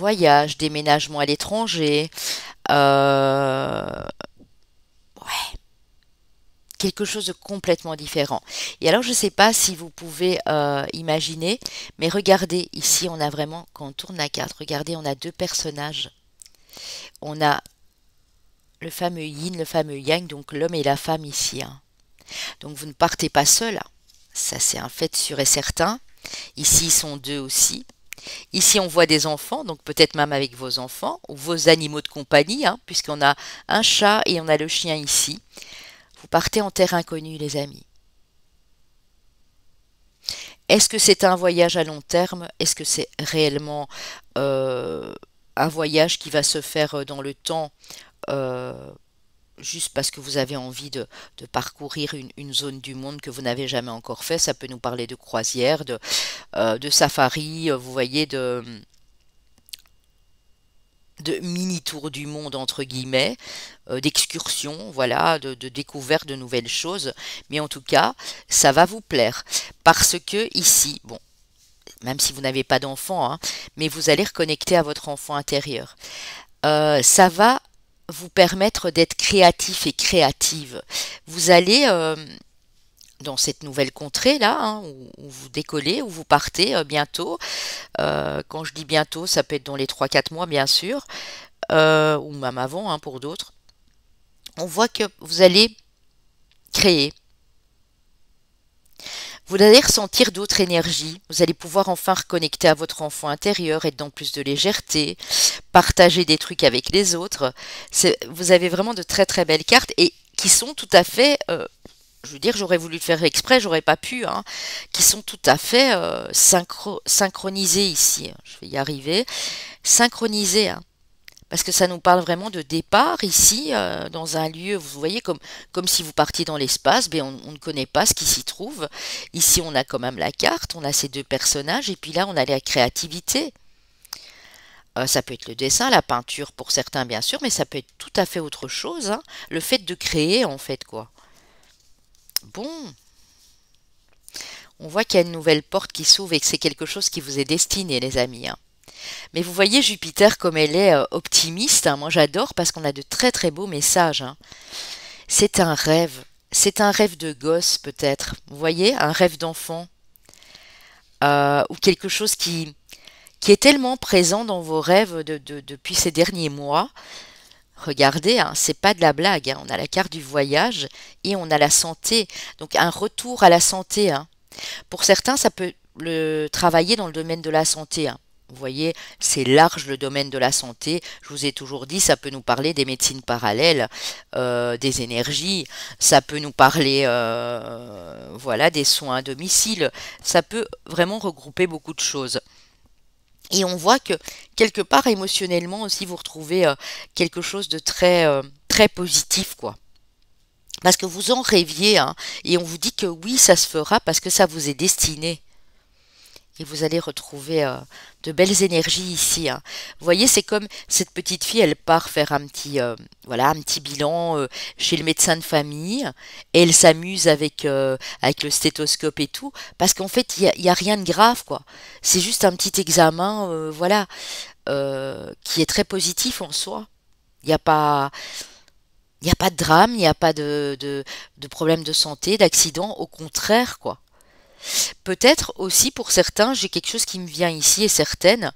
Voyage, déménagement à l'étranger, euh, ouais, quelque chose de complètement différent. Et alors, je ne sais pas si vous pouvez imaginer, mais regardez, ici, on a vraiment, quand on tourne la carte, regardez, on a deux personnages. On a le fameux yin, le fameux yang, donc l'homme et la femme ici, hein. Donc, vous ne partez pas seul, hein. Ça, c'est un fait sûr et certain. Ici, ils sont deux aussi. Ici, on voit des enfants, donc peut-être même avec vos enfants ou vos animaux de compagnie, hein, puisqu'on a un chat et on a le chien ici. Vous partez en terre inconnue, les amis. Est-ce que c'est un voyage à long terme? Est-ce que c'est réellement euh, un voyage qui va se faire dans le temps, euh, juste parce que vous avez envie de parcourir une zone du monde que vous n'avez jamais encore fait? Ça peut nous parler de croisière, de safari, vous voyez, de mini tour du monde entre guillemets, d'excursion, voilà, de découverte de nouvelles choses. Mais en tout cas, ça va vous plaire parce que ici, bon, même si vous n'avez pas d'enfant, hein, mais vous allez reconnecter à votre enfant intérieur. Ça va vous permettre d'être créatif et créative. Vous allez dans cette nouvelle contrée là, hein, où vous décollez, où vous partez bientôt. Quand je dis bientôt, ça peut être dans les 3 4 mois bien sûr, ou même avant, hein, pour d'autres. On voit que vous allez créer. Vous allez ressentir d'autres énergies. Vous allez pouvoir enfin reconnecter à votre enfant intérieur, être dans plus de légèreté, partager des trucs avec les autres. Vous avez vraiment de très très belles cartes et qui sont tout à fait, je veux dire, j'aurais voulu le faire exprès, j'aurais pas pu, hein, qui sont tout à fait synchronisées ici. Je vais y arriver. Synchronisées, hein. Parce que ça nous parle vraiment de départ ici, dans un lieu, vous voyez, comme si vous partiez dans l'espace, mais on ne connaît pas ce qui s'y trouve. Ici, on a quand même la carte, on a ces deux personnages, et puis là, on a la créativité. Ça peut être le dessin, la peinture pour certains, bien sûr, mais ça peut être tout à fait autre chose, hein. Le fait de créer, en fait, quoi. Bon, on voit qu'il y a une nouvelle porte qui s'ouvre et que c'est quelque chose qui vous est destiné, les amis, hein. Mais vous voyez Jupiter comme elle est optimiste, hein. Moi j'adore parce qu'on a de très très beaux messages, hein. C'est un rêve. C'est un rêve de gosse peut-être. Vous voyez, un rêve d'enfant. Ou quelque chose qui est tellement présent dans vos rêves depuis ces derniers mois. Regardez, hein, c'est pas de la blague, hein. On a la carte du voyage et on a la santé. Donc un retour à la santé, hein. Pour certains, ça peut le travailler dans le domaine de la santé, hein. Vous voyez, c'est large le domaine de la santé. Je vous ai toujours dit, ça peut nous parler des médecines parallèles, des énergies, ça peut nous parler, voilà, des soins à domicile. Ça peut vraiment regrouper beaucoup de choses. Et on voit que quelque part émotionnellement aussi, vous retrouvez quelque chose de très, très positif, quoi. Parce que vous en rêviez, hein, et on vous dit que oui, ça se fera parce que ça vous est destiné. Et vous allez retrouver de belles énergies ici, hein. Vous voyez, c'est comme cette petite fille, elle part faire un petit, voilà, un petit bilan chez le médecin de famille, et elle s'amuse avec le stéthoscope et tout, parce qu'en fait, il y a rien de grave, quoi. C'est juste un petit examen, voilà, qui est très positif en soi. Il n'y a pas, il n'y a pas de drame, il n'y a pas de problème de santé, d'accident, au contraire, quoi. Peut-être aussi pour certains, j'ai quelque chose qui me vient ici et certaines,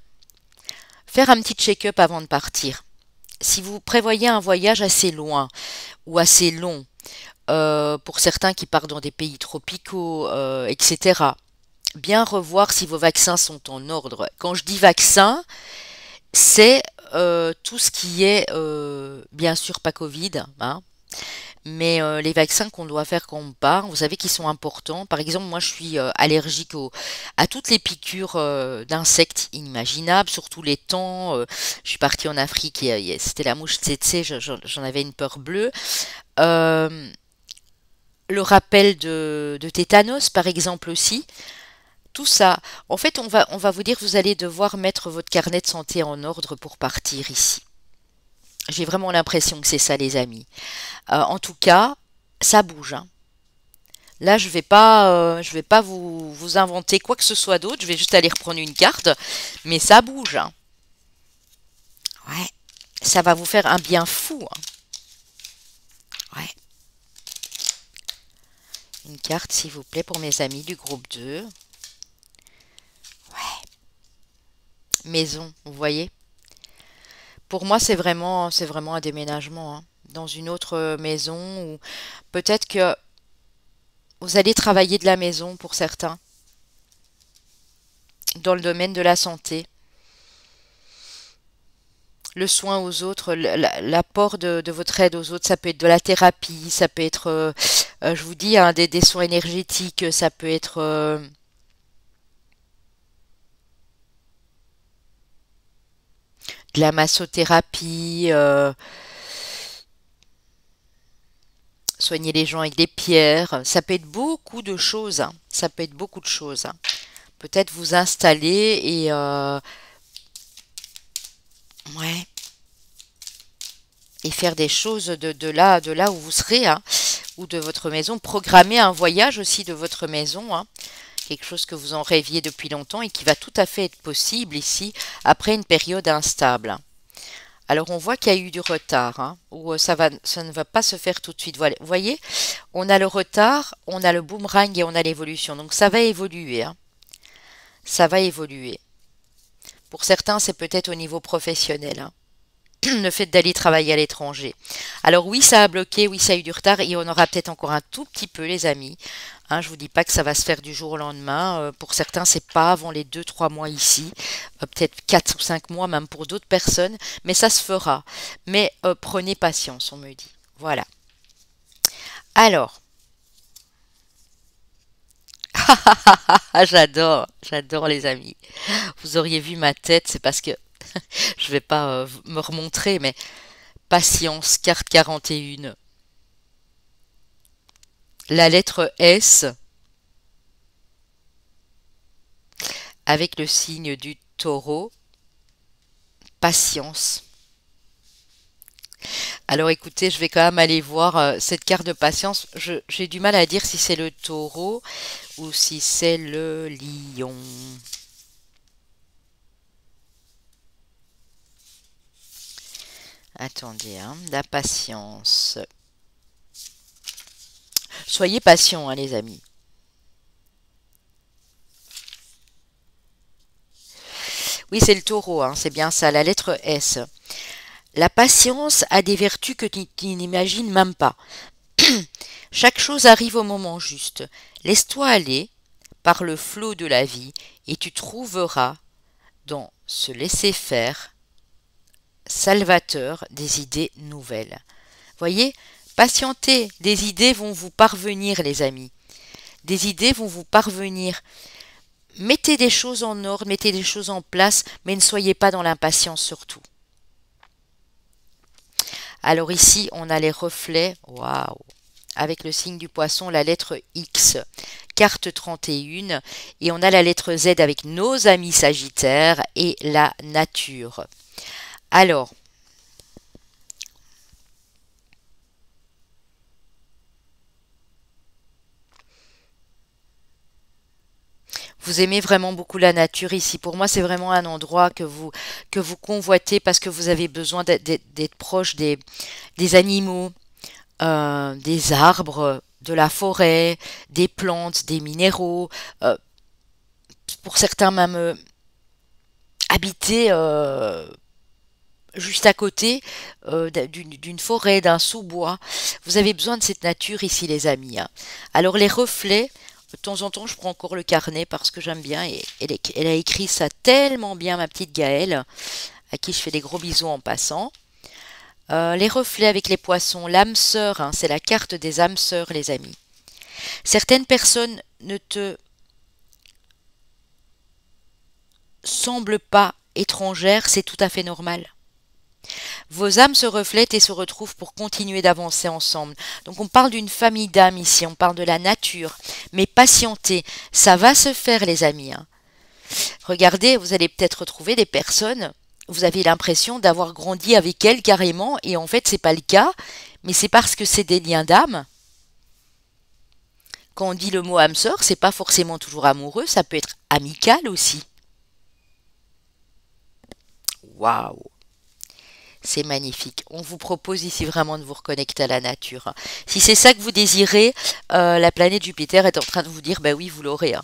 faire un petit check-up avant de partir. Si vous prévoyez un voyage assez loin ou assez long, pour certains qui partent dans des pays tropicaux, etc., bien revoir si vos vaccins sont en ordre. Quand je dis vaccin, c'est tout ce qui est, bien sûr, pas Covid, hein, mais les vaccins qu'on doit faire quand on part, vous savez qu'ils sont importants. Par exemple, moi, je suis allergique à toutes les piqûres d'insectes inimaginables, surtout les temps. Je suis partie en Afrique et c'était la mouche tsetse, j'en avais une peur bleue. Euh, le rappel de tétanos, par exemple, aussi. Tout ça. En fait, on va vous dire que vous allez devoir mettre votre carnet de santé en ordre pour partir ici. J'ai vraiment l'impression que c'est ça, les amis. En tout cas, ça bouge, hein. Là, je vais pas vous inventer quoi que ce soit d'autre. Je vais juste aller reprendre une carte, mais ça bouge, hein. Ouais, ça va vous faire un bien fou, hein. Ouais, une carte s'il vous plaît pour mes amis du groupe 2. Ouais, maison, vous voyez. Pour moi, c'est vraiment un déménagement, hein, dans une autre maison ou peut-être que vous allez travailler de la maison pour certains, dans le domaine de la santé, le soin aux autres, l'apport de votre aide aux autres, ça peut être de la thérapie, ça peut être, je vous dis, hein, des soins énergétiques, ça peut être de la massothérapie, soigner les gens avec des pierres, ça peut être beaucoup de choses, hein, ça peut être beaucoup de choses, hein. Peut-être vous installer et ouais, et faire des choses de là où vous serez, hein, ou de votre maison. Programmer un voyage aussi de votre maison, hein, quelque chose que vous en rêviez depuis longtemps et qui va tout à fait être possible ici après une période instable. Alors on voit qu'il y a eu du retard, hein, ou ça ne va pas se faire tout de suite. Voilà. Vous voyez, on a le retard, on a le boomerang et on a l'évolution. Donc ça va évoluer, hein. Ça va évoluer. Pour certains, c'est peut-être au niveau professionnel, hein, le fait d'aller travailler à l'étranger. Alors oui, ça a bloqué, oui, ça a eu du retard et on aura peut-être encore un tout petit peu, les amis. Hein, je vous dis pas que ça va se faire du jour au lendemain. Pour certains, c'est pas avant les 2, 3 mois ici. Peut-être 4 ou 5 mois, même pour d'autres personnes. Mais ça se fera. Mais prenez patience, on me dit. Voilà. Alors, j'adore, j'adore les amis. Vous auriez vu ma tête, c'est parce que je vais pas me remontrer, mais patience, carte 41. La lettre S avec le signe du taureau, patience. Alors écoutez, je vais quand même aller voir cette carte de patience. J'ai du mal à dire si c'est le taureau ou si c'est le lion. Attendez, hein, la patience. Soyez patients, hein, les amis. Oui, c'est le taureau, hein, c'est bien ça, la lettre S. La patience a des vertus que tu n'imagines même pas. Chaque chose arrive au moment juste. Laisse-toi aller par le flot de la vie et tu trouveras dans ce laisser-faire salvateur des idées nouvelles. Voyez, patientez, des idées vont vous parvenir, les amis. Des idées vont vous parvenir. Mettez des choses en ordre, mettez des choses en place, mais ne soyez pas dans l'impatience surtout. Alors ici, on a les reflets. Waouh! Avec le signe du poisson, la lettre X, carte 31, et on a la lettre Z avec nos amis Sagittaires et la nature. Alors, vous aimez vraiment beaucoup la nature ici. Pour moi, c'est vraiment un endroit que vous convoitez parce que vous avez besoin d'être proche des animaux, des arbres, de la forêt, des plantes, des minéraux. euh, pour certains même habiter juste à côté d'une forêt, d'un sous-bois. Vous avez besoin de cette nature ici, les amis, hein. Alors les reflets, de temps en temps, je prends encore le carnet parce que j'aime bien et elle a écrit ça tellement bien, ma petite Gaëlle, à qui je fais des gros bisous en passant. Les reflets avec les poissons, l'âme sœur, hein, c'est la carte des âmes sœurs, les amis. Certaines personnes ne te semblent pas étrangères, c'est tout à fait normal. Vos âmes se reflètent et se retrouvent pour continuer d'avancer ensemble. Donc on parle d'une famille d'âmes ici, on parle de la nature. Mais patientez, ça va se faire les amis, hein. Regardez, vous allez peut-être retrouver des personnes, vous avez l'impression d'avoir grandi avec elles carrément, et en fait c'est pas le cas, mais c'est parce que c'est des liens d'âme. Quand on dit le mot âme sœur, c'est pas forcément toujours amoureux, ça peut être amical aussi. Waouh! C'est magnifique. On vous propose ici vraiment de vous reconnecter à la nature, hein. Si c'est ça que vous désirez, la planète Jupiter est en train de vous dire, ben oui, vous l'aurez, hein.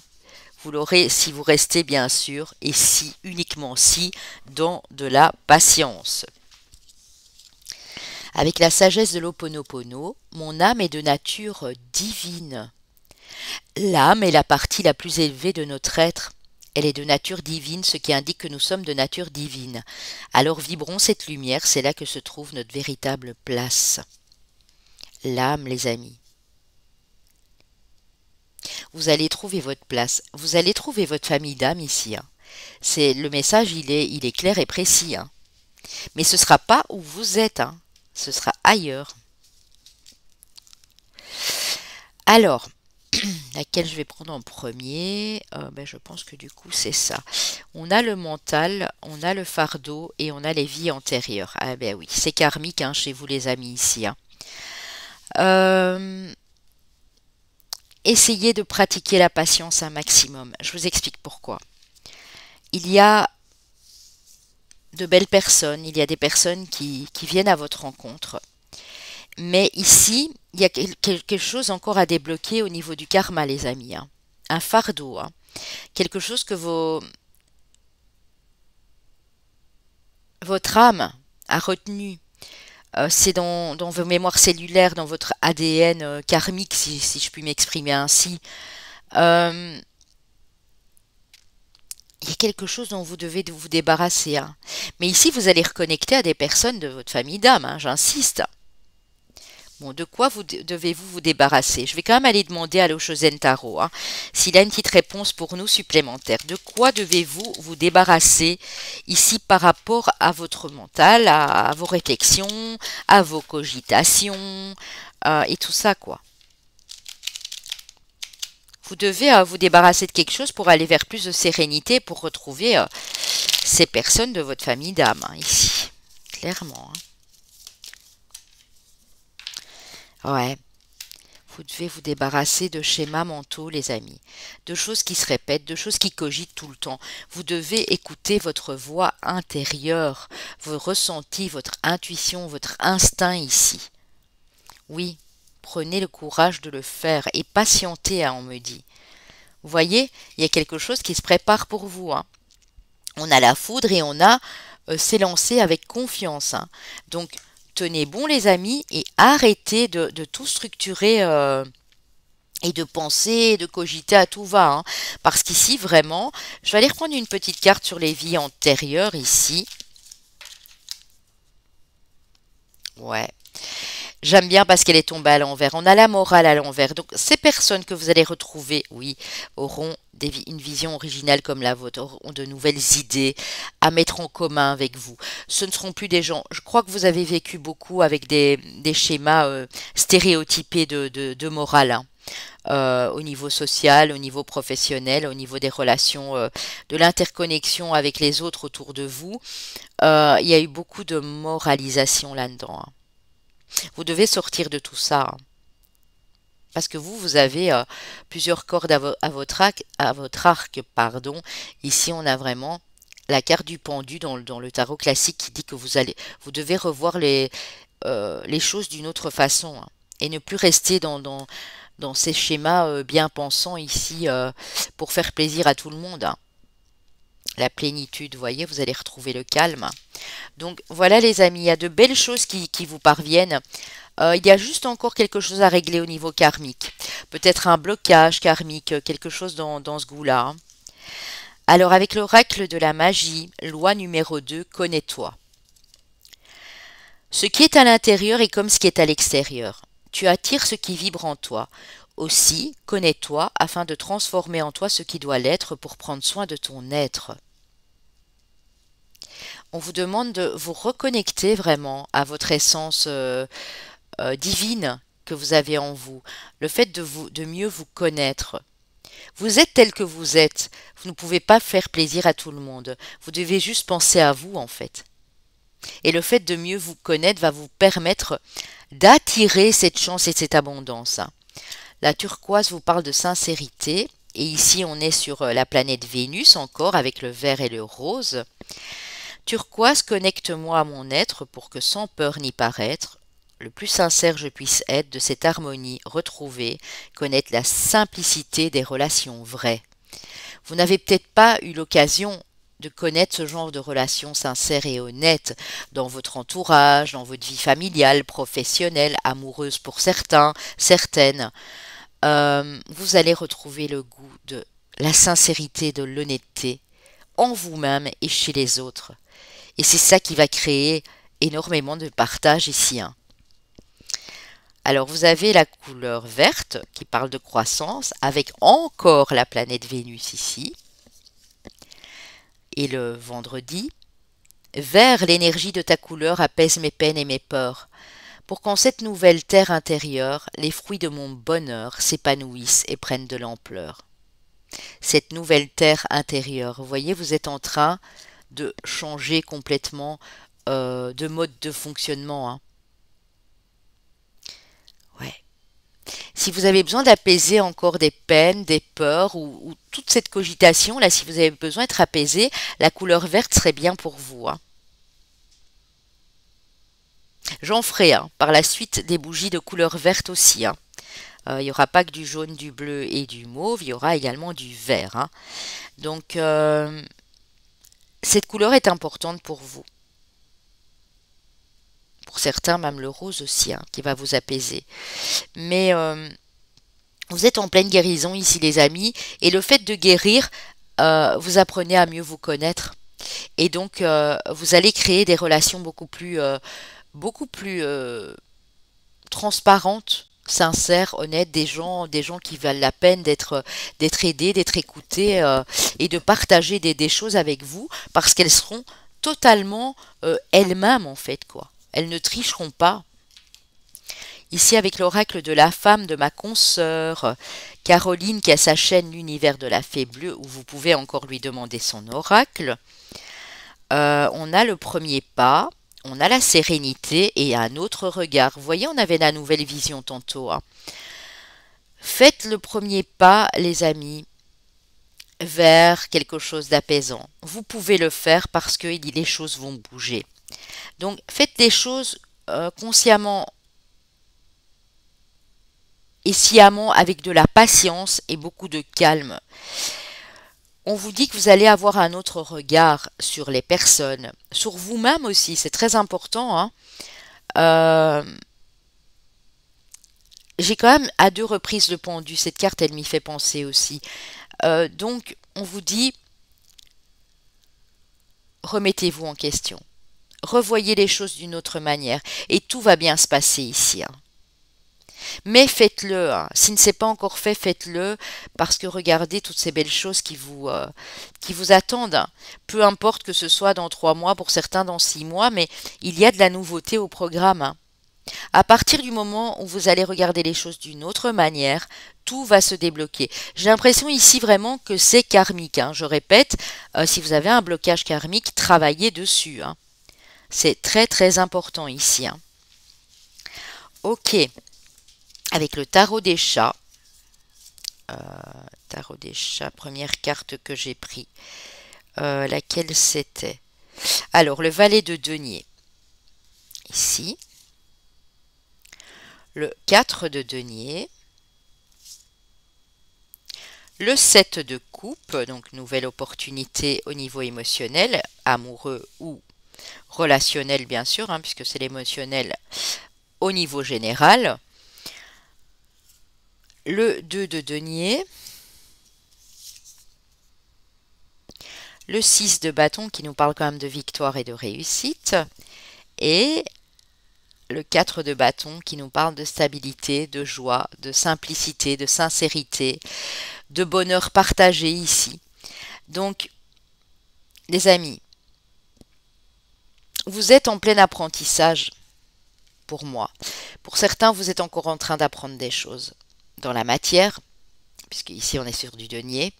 Vous l'aurez si vous restez bien sûr, et si, uniquement si, dans de la patience. Avec la sagesse de l'Ho'oponopono, mon âme est de nature divine. L'âme est la partie la plus élevée de notre être. Elle est de nature divine, ce qui indique que nous sommes de nature divine. Alors vibrons cette lumière, c'est là que se trouve notre véritable place. L'âme, les amis. Vous allez trouver votre place. Vous allez trouver votre famille d'âme ici, hein. C'est le message, il est clair et précis, hein. Mais ce ne sera pas où vous êtes, hein. Ce sera ailleurs. Alors, laquelle je vais prendre en premier? Ben, je pense que du coup c'est ça. On a le mental, on a le fardeau et on a les vies antérieures. Ah ben oui, c'est karmique, hein, chez vous les amis ici, hein. Euh, Essayez de pratiquer la patience un maximum. Je vous explique pourquoi. Il y a de belles personnes, il y a des personnes qui viennent à votre rencontre. Mais ici, il y a quelque chose encore à débloquer au niveau du karma, les amis, hein. Un fardeau, hein. Quelque chose que votre âme a retenu. C'est dans vos mémoires cellulaires, dans votre ADN karmique, si je puis m'exprimer ainsi. Euh, il y a quelque chose dont vous devez vous débarrasser, hein. Mais ici, vous allez reconnecter à des personnes de votre famille d'âme, hein, j'insiste. Bon, de quoi devez-vous vous débarrasser? Je vais quand même aller demander à l'Oshozen Tarot, hein, s'il a une petite réponse pour nous supplémentaire. De quoi devez-vous vous débarrasser ici par rapport à votre mental, à vos réflexions, à vos cogitations, et tout ça, quoi. Vous devez vous débarrasser de quelque chose pour aller vers plus de sérénité, pour retrouver ces personnes de votre famille d'âme, hein, ici. Clairement, hein. Ouais. Vous devez vous débarrasser de schémas mentaux, les amis, de choses qui se répètent, de choses qui cogitent tout le temps. Vous devez écouter votre voix intérieure, vos ressentis, votre intuition, votre instinct ici. Oui, prenez le courage de le faire et patientez, hein, on me dit. Vous voyez, il y a quelque chose qui se prépare pour vous, hein. On a la foudre et on a s'élancer avec confiance, hein. Donc, tenez bon, les amis, et arrêtez de tout structurer et de penser, de cogiter à tout va, hein. Parce qu'ici, vraiment, je vais aller reprendre une petite carte sur les vies antérieures ici. Ouais. J'aime bien parce qu'elle est tombée à l'envers. On a la morale à l'envers. Donc, ces personnes que vous allez retrouver, oui, auront une vision originale comme la vôtre, auront de nouvelles idées à mettre en commun avec vous. Ce ne seront plus des gens. Je crois que vous avez vécu beaucoup avec des schémas stéréotypés de morale, hein. Au niveau social, au niveau professionnel, au niveau des relations, de l'interconnexion avec les autres autour de vous. Il y a eu beaucoup de moralisation là-dedans, hein. Vous devez sortir de tout ça, hein. Parce que vous avez plusieurs cordes à votre arc, pardon. Ici, on a vraiment la carte du pendu dans le tarot classique qui dit que vous devez revoir les choses d'une autre façon, hein, et ne plus rester dans ces schémas bien pensants ici pour faire plaisir à tout le monde, hein. La plénitude, vous voyez, vous allez retrouver le calme. Donc voilà les amis, il y a de belles choses qui vous parviennent. Il y a juste encore quelque chose à régler au niveau karmique. Peut-être un blocage karmique, quelque chose dans ce goût-là, hein. Alors avec l'oracle de la magie, loi numéro 2, connais-toi. Ce qui est à l'intérieur est comme ce qui est à l'extérieur. Tu attires ce qui vibre en toi. Aussi, connais-toi afin de transformer en toi ce qui doit l'être pour prendre soin de ton être. On vous demande de vous reconnecter vraiment à votre essence divine que vous avez en vous, le fait de mieux vous connaître. Vous êtes tel que vous êtes, vous ne pouvez pas faire plaisir à tout le monde, vous devez juste penser à vous en fait. Et le fait de mieux vous connaître va vous permettre d'attirer cette chance et cette abondance. La turquoise vous parle de sincérité, et ici on est sur la planète Vénus encore avec le vert et le rose. Turquoise, connecte-moi à mon être pour que sans peur ni paraître, le plus sincère je puisse être de cette harmonie retrouvée, connaître la simplicité des relations vraies. Vous n'avez peut-être pas eu l'occasion de connaître ce genre de relations sincères et honnêtes dans votre entourage, dans votre vie familiale, professionnelle, amoureuse pour certains, certaines. Vous allez retrouver le goût de la sincérité, de l'honnêteté en vous-même et chez les autres. Et c'est ça qui va créer énormément de partage ici, hein. Alors vous avez la couleur verte qui parle de croissance avec encore la planète Vénus ici. Et le vendredi, vert, l'énergie de ta couleur apaise mes peines et mes peurs, pour qu'en cette nouvelle terre intérieure, les fruits de mon bonheur s'épanouissent et prennent de l'ampleur. Cette nouvelle terre intérieure, vous voyez, vous êtes en train de changer complètement de mode de fonctionnement, hein. Ouais. Si vous avez besoin d'apaiser encore des peines, des peurs ou toute cette cogitation, là, si vous avez besoin d'être apaisé, la couleur verte serait bien pour vous, hein. J'en ferai, hein, par la suite des bougies de couleur verte aussi, hein. Il n'y aura pas que du jaune, du bleu et du mauve, il y aura également du vert, hein. Donc, cette couleur est importante pour vous. Pour certains, même le rose aussi, hein, qui va vous apaiser. Mais vous êtes en pleine guérison ici, les amis, et le fait de guérir, vous apprenez à mieux vous connaître. Et donc, vous allez créer des relations beaucoup plus transparentes, sincères, honnêtes, des gens qui valent la peine d'être aidés, d'être écoutés et de partager des choses avec vous parce qu'elles seront totalement elles-mêmes en fait, quoi. Elles ne tricheront pas. Ici avec l'oracle de la femme de ma consoeur Caroline qui a sa chaîne L'univers de la fée bleue où vous pouvez encore lui demander son oracle. On a le premier pas, on a la sérénité et un autre regard. Vous voyez, on avait la nouvelle vision tantôt, hein. Faites le premier pas, les amis, vers quelque chose d'apaisant. Vous pouvez le faire parce que les choses vont bouger. Donc, faites les choses consciemment et sciemment avec de la patience et beaucoup de calme. On vous dit que vous allez avoir un autre regard sur les personnes, sur vous-même aussi, c'est très important, hein. J'ai quand même à 2 reprises le pendu, cette carte elle m'y fait penser aussi. Donc on vous dit, remettez-vous en question, revoyez les choses d'une autre manière et tout va bien se passer ici, hein. Mais faites-le, hein. Si ce n'est pas encore fait, faites-le parce que regardez toutes ces belles choses qui vous attendent, hein. Peu importe que ce soit dans 3 mois, pour certains dans 6 mois, mais il y a de la nouveauté au programme, hein. À partir du moment où vous allez regarder les choses d'une autre manière, tout va se débloquer. J'ai l'impression ici vraiment que c'est karmique, hein. Je répète, si vous avez un blocage karmique, travaillez dessus, hein. C'est très très important ici, hein. Ok. Avec le tarot des chats, première carte que j'ai pris, laquelle c'était? Alors, le valet de denier, ici, le 4 de denier, le 7 de coupe, donc nouvelle opportunité au niveau émotionnel, amoureux ou relationnel bien sûr, hein, puisque c'est l'émotionnel au niveau général, le 2 de denier, le 6 de bâton qui nous parle quand même de victoire et de réussite, et le 4 de bâton qui nous parle de stabilité, de joie, de simplicité, de sincérité, de bonheur partagé ici. Donc, les amis, vous êtes en plein apprentissage pour moi. Pour certains, vous êtes encore en train d'apprendre des choses dans la matière, puisque ici on est sur du denier,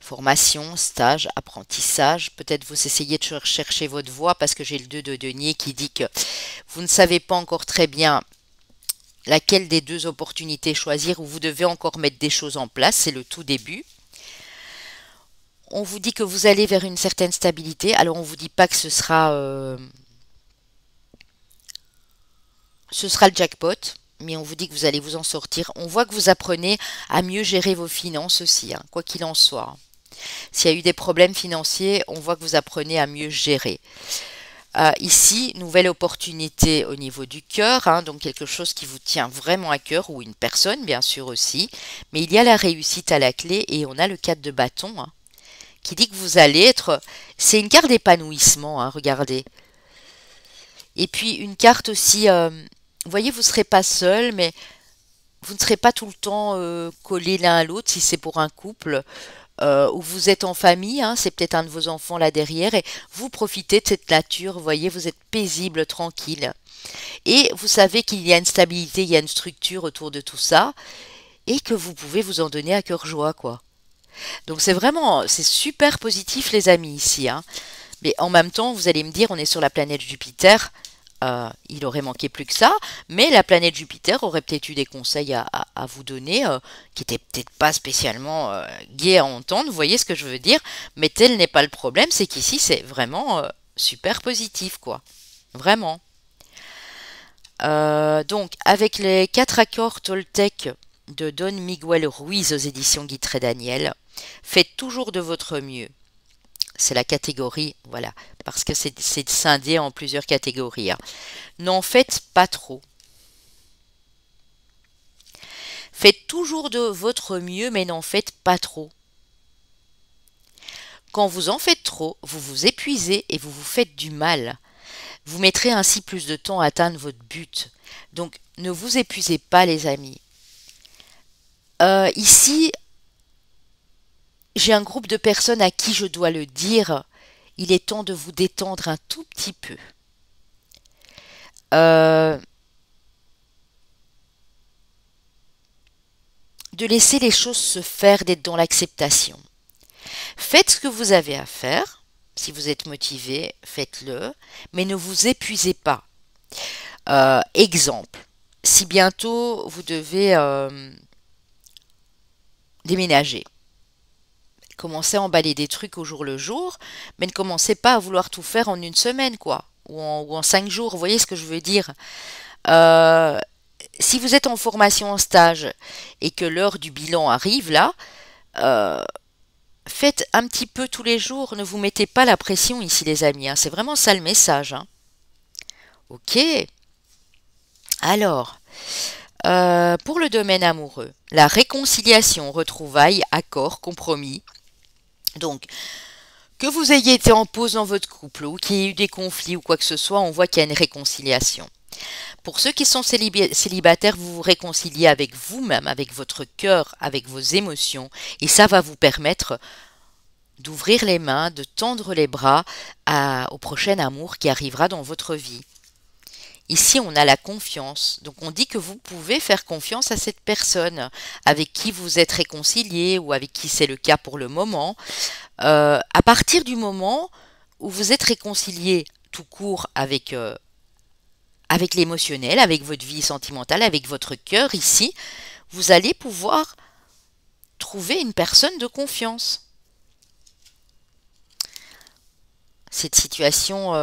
formation, stage, apprentissage. Peut-être vous essayez de chercher votre voie parce que j'ai le 2 de denier qui dit que vous ne savez pas encore très bien laquelle des 2 opportunités choisir ou vous devez encore mettre des choses en place. C'est le tout début. On vous dit que vous allez vers une certaine stabilité. Alors on vous dit pas que ce sera le jackpot, mais on vous dit que vous allez vous en sortir. On voit que vous apprenez à mieux gérer vos finances aussi, hein, quoi qu'il en soit. S'il y a eu des problèmes financiers, on voit que vous apprenez à mieux gérer. Ici, nouvelle opportunité au niveau du cœur, hein, donc quelque chose qui vous tient vraiment à cœur, ou une personne bien sûr aussi. Mais il y a la réussite à la clé et on a le 4 de bâton, hein, qui dit que vous allez être... C'est une carte d'épanouissement, hein, regardez. Et puis une carte aussi, vous voyez, vous ne serez pas seul, mais vous ne serez pas tout le temps collés l'un à l'autre si c'est pour un couple. Où vous êtes en famille, hein, c'est peut-être un de vos enfants là derrière, et vous profitez de cette nature, vous voyez, vous êtes paisible, tranquille. Et vous savez qu'il y a une stabilité, il y a une structure autour de tout ça, et que vous pouvez vous en donner à cœur joie, quoi. Donc c'est super positif les amis ici, hein. Mais en même temps, vous allez me dire, on est sur la planète Jupiter, il aurait manqué plus que ça, mais la planète Jupiter aurait peut-être eu des conseils à vous donner qui n'étaient peut-être pas spécialement gais à entendre, vous voyez ce que je veux dire, mais tel n'est pas le problème, c'est qu'ici c'est vraiment super positif, quoi. Vraiment. Donc, avec les 4 accords Toltec de Don Miguel Ruiz aux éditions Guitret Daniel, faites toujours de votre mieux. C'est la catégorie, voilà, parce que c'est scindé en plusieurs catégories, hein. N'en faites pas trop. Faites toujours de votre mieux, mais n'en faites pas trop. Quand vous en faites trop, vous vous épuisez et vous vous faites du mal. Vous mettrez ainsi plus de temps à atteindre votre but. Donc, ne vous épuisez pas, les amis. Ici, j'ai un groupe de personnes à qui je dois le dire. Il est temps de vous détendre un tout petit peu. De laisser les choses se faire, d'être dans l'acceptation. Faites ce que vous avez à faire. Si vous êtes motivé, faites-le. Mais ne vous épuisez pas. Exemple. Si bientôt vous devez déménager, commencez à emballer des trucs au jour le jour, mais ne commencez pas à vouloir tout faire en une semaine, quoi. Ou en 5 jours. Vous voyez ce que je veux dire? Si vous êtes en formation en stage et que l'heure du bilan arrive là, faites un petit peu tous les jours, ne vous mettez pas la pression ici les amis, hein. C'est vraiment ça le message, hein. Ok. Alors, pour le domaine amoureux, la réconciliation, retrouvailles, accord, compromis. Donc, que vous ayez été en pause dans votre couple ou qu'il y ait eu des conflits ou quoi que ce soit, on voit qu'il y a une réconciliation. Pour ceux qui sont célibataires, vous vous réconciliez avec vous-même, avec votre cœur, avec vos émotions, et ça va vous permettre d'ouvrir les mains, de tendre les bras au prochain amour qui arrivera dans votre vie. Ici, on a la confiance. Donc, on dit que vous pouvez faire confiance à cette personne avec qui vous êtes réconcilié ou avec qui c'est le cas pour le moment. À partir du moment où vous êtes réconcilié tout court avec l'émotionnel, avec votre vie sentimentale, avec votre cœur ici, vous allez pouvoir trouver une personne de confiance. Cette situation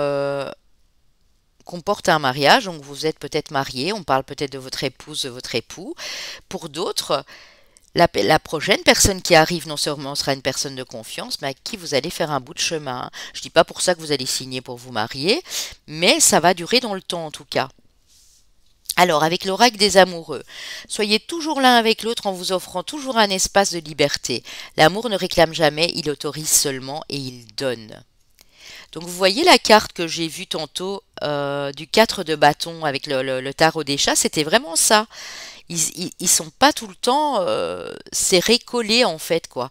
comporte un mariage, donc vous êtes peut-être marié, on parle peut-être de votre épouse, de votre époux. Pour d'autres, la prochaine personne qui arrive non seulement sera une personne de confiance, mais à qui vous allez faire un bout de chemin. Je ne dis pas pour ça que vous allez signer pour vous marier, mais ça va durer dans le temps en tout cas. Alors, avec l'oracle des amoureux, soyez toujours l'un avec l'autre en vous offrant toujours un espace de liberté. L'amour ne réclame jamais, il autorise seulement et il donne. Donc vous voyez la carte que j'ai vue tantôt du 4 de bâton avec le tarot des chats, c'était vraiment ça. Ils sont pas tout le temps serrés, collés en fait, quoi.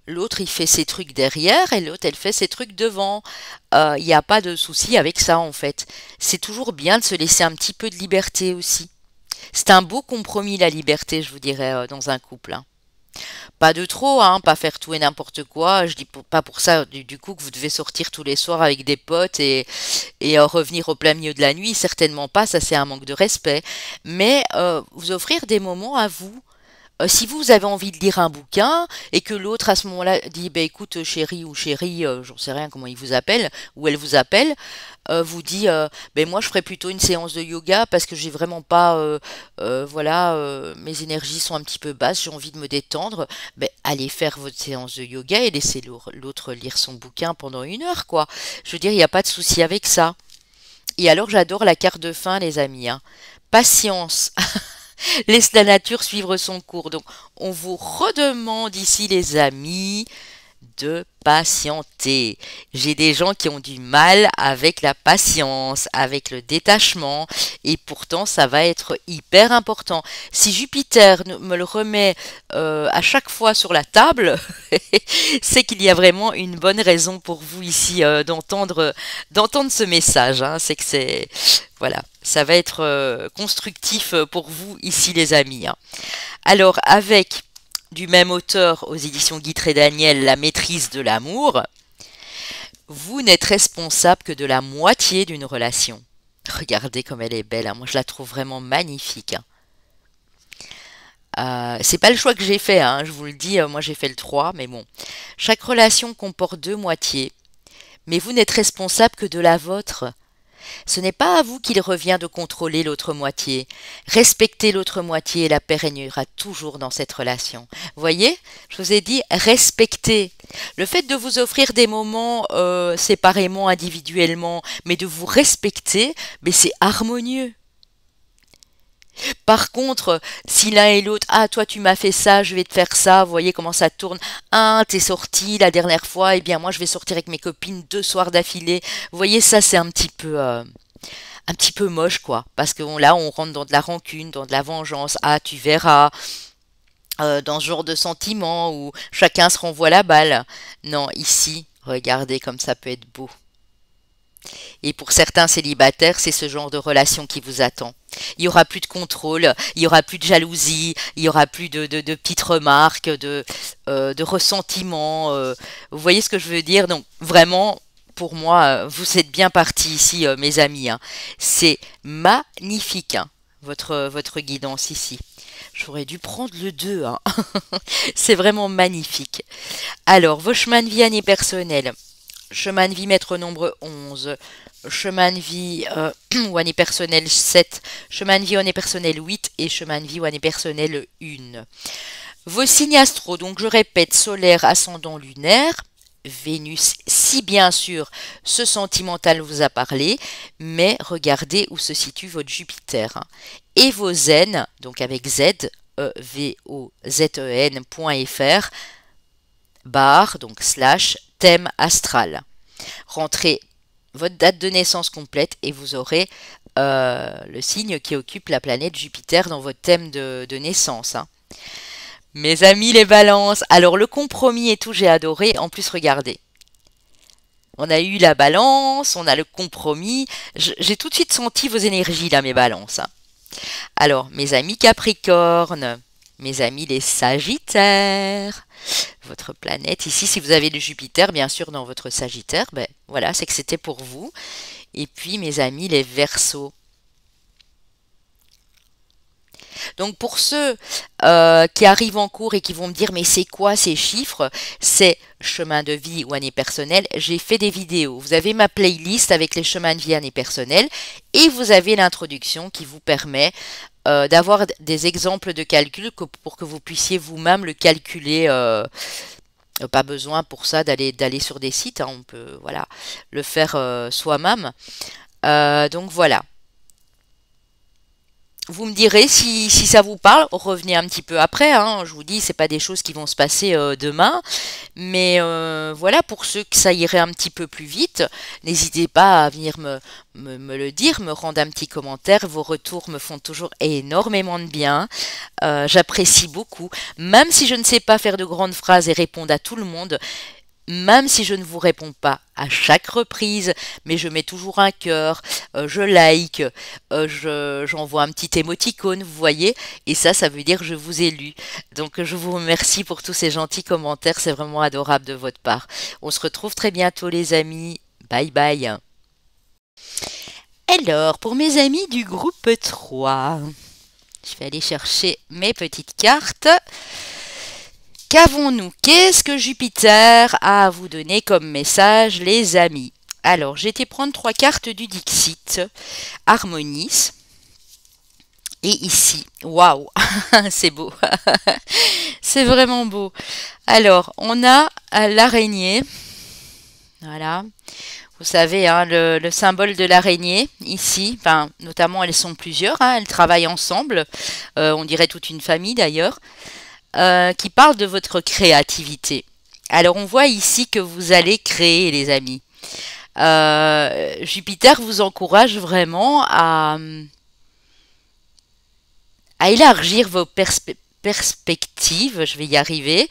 L'autre il fait ses trucs derrière et l'autre elle fait ses trucs devant. Il n'y a pas de souci avec ça en fait. C'est toujours bien de se laisser un petit peu de liberté aussi. C'est un beau compromis la liberté, je vous dirais, dans un couple, hein. Pas de trop, hein, pas faire tout et n'importe quoi. Je dis pas pour ça du coup que vous devez sortir tous les soirs avec des potes et revenir au plein milieu de la nuit. Certainement pas, ça c'est un manque de respect. Mais vous offrir des moments à vous, Si vous avez envie de lire un bouquin et que l'autre à ce moment-là dit bah, écoute chérie ou chérie, j'en sais rien comment il vous appelle ou elle vous appelle, vous dit ben moi je ferais plutôt une séance de yoga parce que j'ai vraiment pas voilà mes énergies sont un petit peu basses, j'ai envie de me détendre, ben allez faire votre séance de yoga et laissez l'autre lire son bouquin pendant 1 heure quoi. Je veux dire il n'y a pas de souci avec ça. Et alors j'adore la carte de fin les amis, hein. Patience. Laisse la nature suivre son cours. Donc, on vous redemande ici, les amis, de patienter. J'ai des gens qui ont du mal avec la patience, avec le détachement, et pourtant ça va être hyper important. Si Jupiter me le remet à chaque fois sur la table, c'est qu'il y a vraiment une bonne raison pour vous ici d'entendre ce message, hein. C'est que c'est voilà, ça va être constructif pour vous ici les amis, hein. Alors avec du même auteur aux éditions Guitry et Daniel, La maîtrise de l'amour, vous n'êtes responsable que de la moitié d'une relation. Regardez comme elle est belle, hein. Moi je la trouve vraiment magnifique, hein. C'est pas le choix que j'ai fait, hein, je vous le dis, moi j'ai fait le 3, mais bon. Chaque relation comporte 2 moitiés, mais vous n'êtes responsable que de la vôtre. Ce n'est pas à vous qu'il revient de contrôler l'autre moitié. Respecter l'autre moitié et la paix régnera toujours dans cette relation. Voyez, je vous ai dit respecter. Le fait de vous offrir des moments séparément, individuellement, mais de vous respecter, mais c'est harmonieux. Par contre, si l'un et l'autre, ah toi tu m'as fait ça, je vais te faire ça, vous voyez comment ça tourne. Ah, t'es sorti la dernière fois, eh bien moi je vais sortir avec mes copines 2 soirs d'affilée. Vous voyez, ça c'est un petit peu moche quoi, parce que là on rentre dans de la rancune, dans de la vengeance. Ah tu verras, dans ce genre de sentiment où chacun se renvoie la balle. Non, ici, regardez comme ça peut être beau. Et pour certains célibataires, c'est ce genre de relation qui vous attend. Il n'y aura plus de contrôle, il n'y aura plus de jalousie, il n'y aura plus de petites remarques, de ressentiments. Vous voyez ce que je veux dire? Donc vraiment, pour moi, vous êtes bien partis ici, mes amis, hein. C'est magnifique, hein, votre guidance ici. J'aurais dû prendre le 2, hein. C'est vraiment magnifique. Alors, vos chemins de vie année personnelle. Chemin de vie maître nombre 11, chemin de vie ou année personnelle 7, chemin de vie ou année personnelle 8 et chemin de vie ou année personnelle 1. Vos signes astro, donc je répète, solaire, ascendant, lunaire, Vénus, si bien sûr ce sentimental vous a parlé, mais regardez où se situe votre Jupiter, hein. Et vos zen, donc avec Z, VOZEN.fr, barre, donc slash, thème astral. Rentrez votre date de naissance complète et vous aurez le signe qui occupe la planète Jupiter dans votre thème de naissance, hein. Mes amis les balances, alors le compromis et tout, j'ai adoré. En plus, regardez. On a eu la balance, on a le compromis. J'ai tout de suite senti vos énergies là, mes balances, hein. Alors, mes amis Capricorne, mes amis les Sagittaires, votre planète ici, si vous avez le Jupiter, bien sûr, dans votre Sagittaire, ben voilà, c'est que c'était pour vous. Et puis, mes amis les Verseaux. Donc pour ceux qui arrivent en cours et qui vont me dire mais c'est quoi ces chiffres? C'est chemin de vie ou année personnelle. J'ai fait des vidéos. Vous avez ma playlist avec les chemins de vie année personnelle et vous avez l'introduction qui vous permet d'avoir des exemples de calcul pour que vous puissiez vous-même le calculer. Pas besoin pour ça d'aller sur des sites, hein, on peut voilà le faire soi-même. Donc voilà. Vous me direz si ça vous parle, revenez un petit peu après, hein. Je vous dis, c'est pas des choses qui vont se passer demain, mais voilà, pour ceux que ça irait un petit peu plus vite, n'hésitez pas à venir me le dire, me rendre un petit commentaire. Vos retours me font toujours énormément de bien. J'apprécie beaucoup, même si je ne sais pas faire de grandes phrases et répondre à tout le monde. Même si je ne vous réponds pas à chaque reprise, mais je mets toujours un cœur, je like, j'envoie un petit émoticône, vous voyez, et ça veut dire que je vous ai lu. Donc je vous remercie pour tous ces gentils commentaires, c'est vraiment adorable de votre part. On se retrouve très bientôt les amis, bye bye. Alors, pour mes amis du groupe 3, Je vais aller chercher mes petites cartes. Qu'avons-nous? Qu'est-ce que Jupiter a à vous donner comme message, les amis? Alors, j'ai été prendre 3 cartes du Dixit. Harmonis. Et ici, waouh, c'est beau. C'est vraiment beau. Alors, on a l'araignée. Voilà. Vous savez, hein, le symbole de l'araignée, ici, enfin, notamment elles sont plusieurs, hein, elles travaillent ensemble, on dirait toute une famille d'ailleurs, qui parle de votre créativité. Alors on voit ici que vous allez créer, les amis. Jupiter vous encourage vraiment à élargir vos perspectives, je vais y arriver,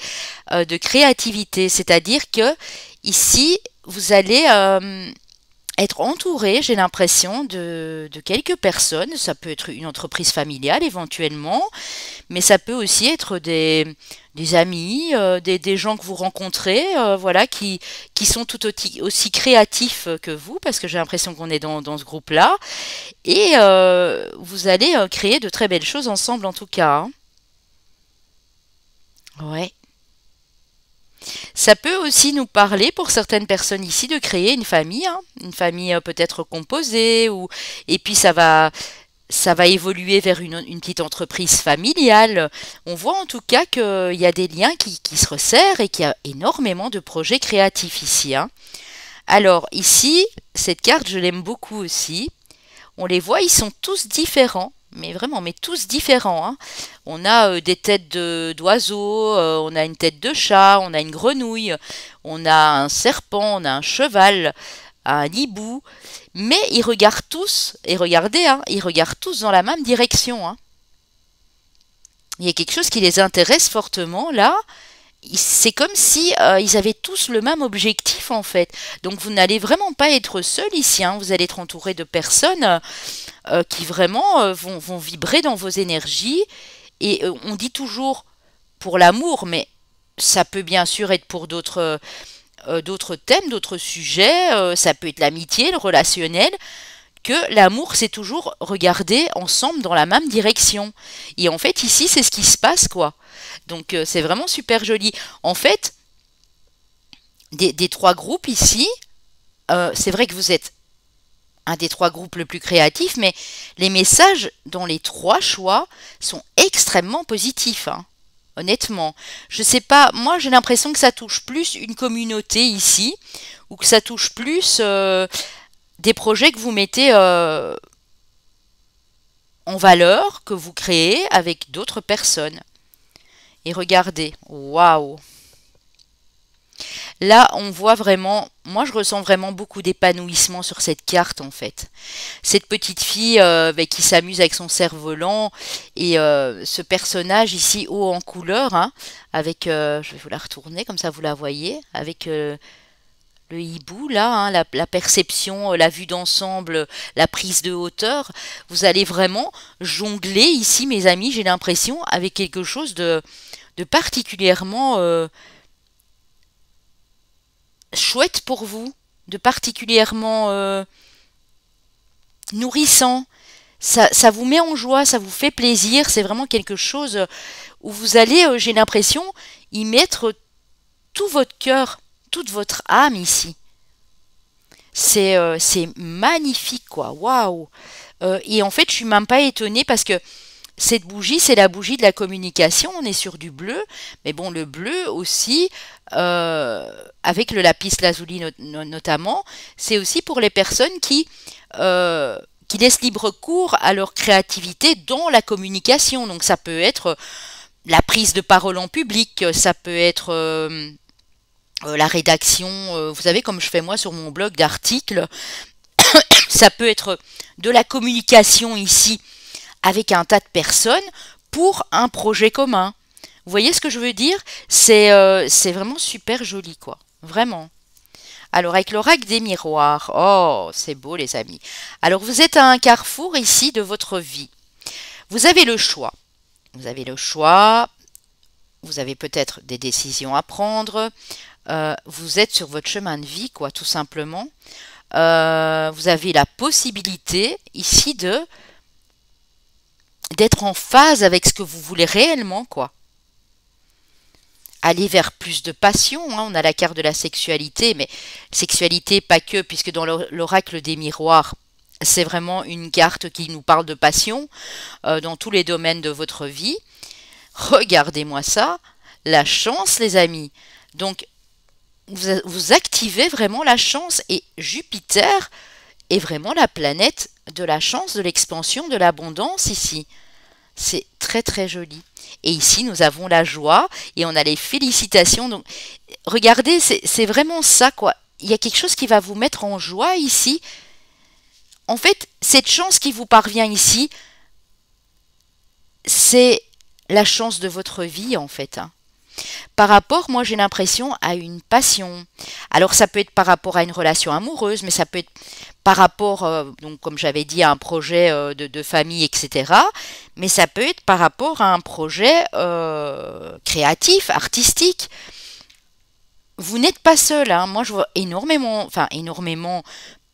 de créativité. C'est-à-dire que ici, vous allez être entouré, j'ai l'impression, de quelques personnes. Ça peut être une entreprise familiale éventuellement, mais ça peut aussi être des amis, des gens que vous rencontrez, voilà, qui sont tout aussi créatifs que vous, parce que j'ai l'impression qu'on est dans ce groupe-là. Et vous allez créer de très belles choses ensemble en tout cas, hein. Ouais. Ça peut aussi nous parler pour certaines personnes ici de créer une famille peut-être composée ou et puis ça va évoluer vers une petite entreprise familiale. On voit en tout cas qu'il y a des liens qui se resserrent et qu'il y a énormément de projets créatifs ici, hein. Alors ici, cette carte, je l'aime beaucoup aussi. On les voit, ils sont tous différents, mais vraiment, mais tous différents, hein. On a des têtes d'oiseaux, on a une tête de chat, on a une grenouille, on a un serpent, on a un cheval, un hibou, mais ils regardent tous, et regardez, hein, ils regardent tous dans la même direction, hein. Il y a quelque chose qui les intéresse fortement là. C'est comme si ils avaient tous le même objectif en fait. Donc vous n'allez vraiment pas être seul ici, hein. Vous allez être entouré de personnes qui vraiment vont vibrer dans vos énergies. Et on dit toujours pour l'amour, mais ça peut bien sûr être pour d'autres thèmes, d'autres sujets. Ça peut être l'amitié, le relationnel. Que l'amour, c'est toujours regarder ensemble dans la même direction. Et en fait, ici, c'est ce qui se passe, quoi. Donc, c'est vraiment super joli. En fait, des 3 groupes ici, c'est vrai que vous êtes un des 3 groupes le plus créatif, mais les messages dans les 3 choix sont extrêmement positifs, hein. Honnêtement, je sais pas, moi j'ai l'impression que ça touche plus une communauté ici, ou que ça touche plus des projets que vous mettez en valeur, que vous créez avec d'autres personnes. Et regardez, waouh! Là, on voit vraiment, moi je ressens vraiment beaucoup d'épanouissement sur cette carte en fait. Cette petite fille qui s'amuse avec son cerf-volant et ce personnage ici haut en couleur, hein, avec, je vais vous la retourner comme ça vous la voyez, avec le hibou là, hein, la perception, la vue d'ensemble, la prise de hauteur. Vous allez vraiment jongler ici, mes amis, j'ai l'impression, avec quelque chose de particulièrement chouette pour vous, de particulièrement nourrissant. Ça vous met en joie, ça vous fait plaisir, c'est vraiment quelque chose où vous allez, j'ai l'impression, y mettre tout votre cœur, toute votre âme ici. C'est magnifique, quoi, waouh! Et en fait, je suis même pas étonnée parce que cette bougie, c'est la bougie de la communication. On est sur du bleu, mais bon, le bleu aussi, avec le lapis lazuli notamment, c'est aussi pour les personnes qui laissent libre cours à leur créativité dans la communication. Donc ça peut être la prise de parole en public, ça peut être la rédaction, vous savez, comme je fais moi sur mon blog d'articles, ça peut être de la communication ici avec un tas de personnes pour un projet commun. Vous voyez ce que je veux dire? C'est vraiment super joli, quoi. Vraiment. Alors, avec l'oracle des miroirs. Oh, c'est beau, les amis. Alors, vous êtes à un carrefour ici de votre vie. Vous avez le choix. Vous avez le choix. Vous avez peut-être des décisions à prendre. Vous êtes sur votre chemin de vie, quoi, tout simplement. Vous avez la possibilité ici d'être en phase avec ce que vous voulez réellement, quoi. Aller vers plus de passion, hein. On a la carte de la sexualité, mais sexualité pas que, puisque dans l'oracle des miroirs, c'est vraiment une carte qui nous parle de passion dans tous les domaines de votre vie. Regardez-moi ça, la chance les amis. Donc vous activez vraiment la chance et Jupiter est vraiment la planète de la chance, de l'expansion, de l'abondance ici. C'est très très joli. Et ici, nous avons la joie et on a les félicitations. Donc, regardez, c'est vraiment ça, quoi. Il y a quelque chose qui va vous mettre en joie ici. En fait, cette chance qui vous parvient ici, c'est la chance de votre vie, en fait, hein. Par rapport, moi j'ai l'impression, à une passion. Alors ça peut être par rapport à une relation amoureuse, mais ça peut être par rapport, donc comme j'avais dit, à un projet de famille, etc. Mais ça peut être par rapport à un projet créatif, artistique. Vous n'êtes pas seul, hein. Moi je vois énormément, enfin énormément,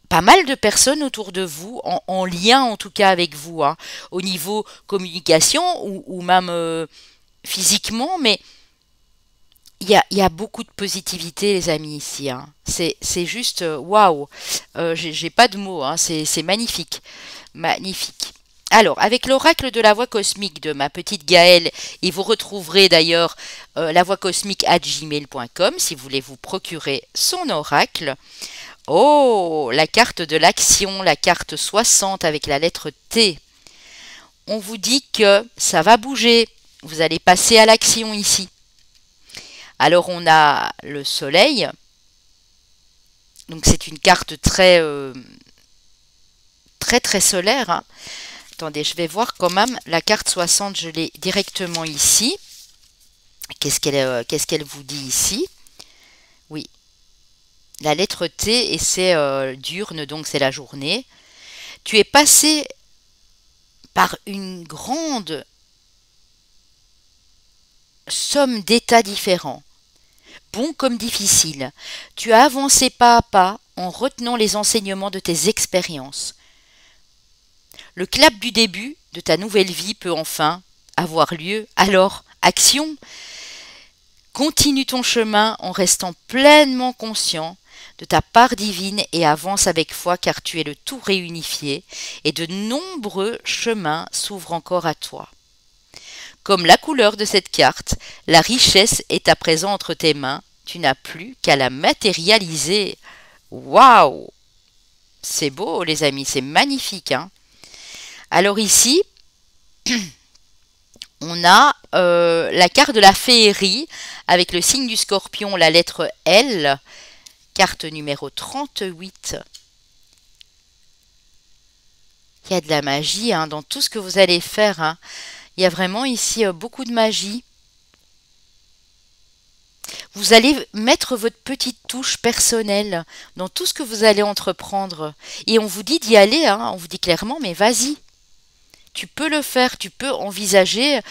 pas mal de personnes autour de vous, en lien en tout cas avec vous, hein, au niveau communication ou même physiquement, mais il y a beaucoup de positivité, les amis, ici, hein. C'est juste waouh. J'ai pas de mots, hein. C'est magnifique. Magnifique. Alors, avec l'oracle de la voix cosmique de ma petite Gaëlle, et vous retrouverez d'ailleurs la voix cosmique à gmail.com si vous voulez vous procurer son oracle. Oh, la carte de l'action, la carte 60 avec la lettre T. On vous dit que ça va bouger. Vous allez passer à l'action ici. Alors on a le soleil, donc c'est une carte très solaire, hein. Attendez, je vais voir quand même, la carte 60, je l'ai directement ici. Qu'est-ce qu'elle vous dit ici? Oui, la lettre T et c'est diurne, donc c'est la journée. Tu es passé par une grande somme d'états différents. Bon comme difficile, tu as avancé pas à pas en retenant les enseignements de tes expériences. Le clap du début de ta nouvelle vie peut enfin avoir lieu. Alors, action! Continue ton chemin en restant pleinement conscient de ta part divine et avance avec foi car tu es le tout réunifié et de nombreux chemins s'ouvrent encore à toi. Comme la couleur de cette carte, la richesse est à présent entre tes mains. Tu n'as plus qu'à la matérialiser. Waouh! C'est beau, les amis, c'est magnifique, hein. Alors ici, on a la carte de la féerie avec le signe du scorpion, la lettre L, carte numéro 38. Il y a de la magie, hein, dans tout ce que vous allez faire, hein. Il y a vraiment ici beaucoup de magie. Vous allez mettre votre petite touche personnelle dans tout ce que vous allez entreprendre. Et on vous dit d'y aller, hein, on vous dit clairement, mais vas-y. Tu peux le faire, tu peux envisager.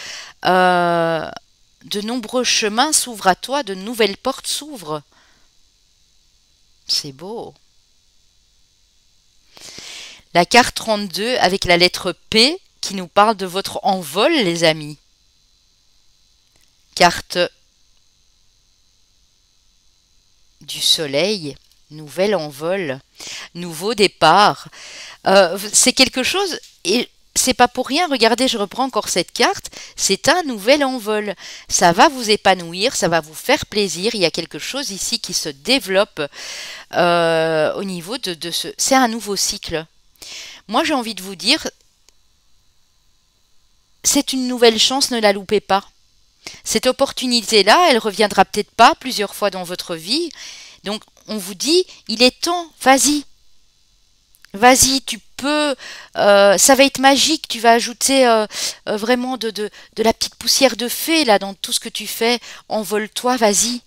De nombreux chemins s'ouvrent à toi, de nouvelles portes s'ouvrent. C'est beau. La carte 32 avec la lettre P qui nous parle de votre envol, les amis. Carte du soleil, nouvel envol, nouveau départ. C'est quelque chose, et c'est pas pour rien, regardez, je reprends encore cette carte, c'est un nouvel envol. Ça va vous épanouir, ça va vous faire plaisir, il y a quelque chose ici qui se développe au niveau de ce... C'est un nouveau cycle. Moi j'ai envie de vous dire, c'est une nouvelle chance, ne la loupez pas. Cette opportunité-là, elle reviendra peut-être pas plusieurs fois dans votre vie. Donc, on vous dit, il est temps, vas-y. Vas-y, tu peux. Ça va être magique. Tu vas ajouter vraiment de la petite poussière de fée là dans tout ce que tu fais. Envole-toi, vas-y.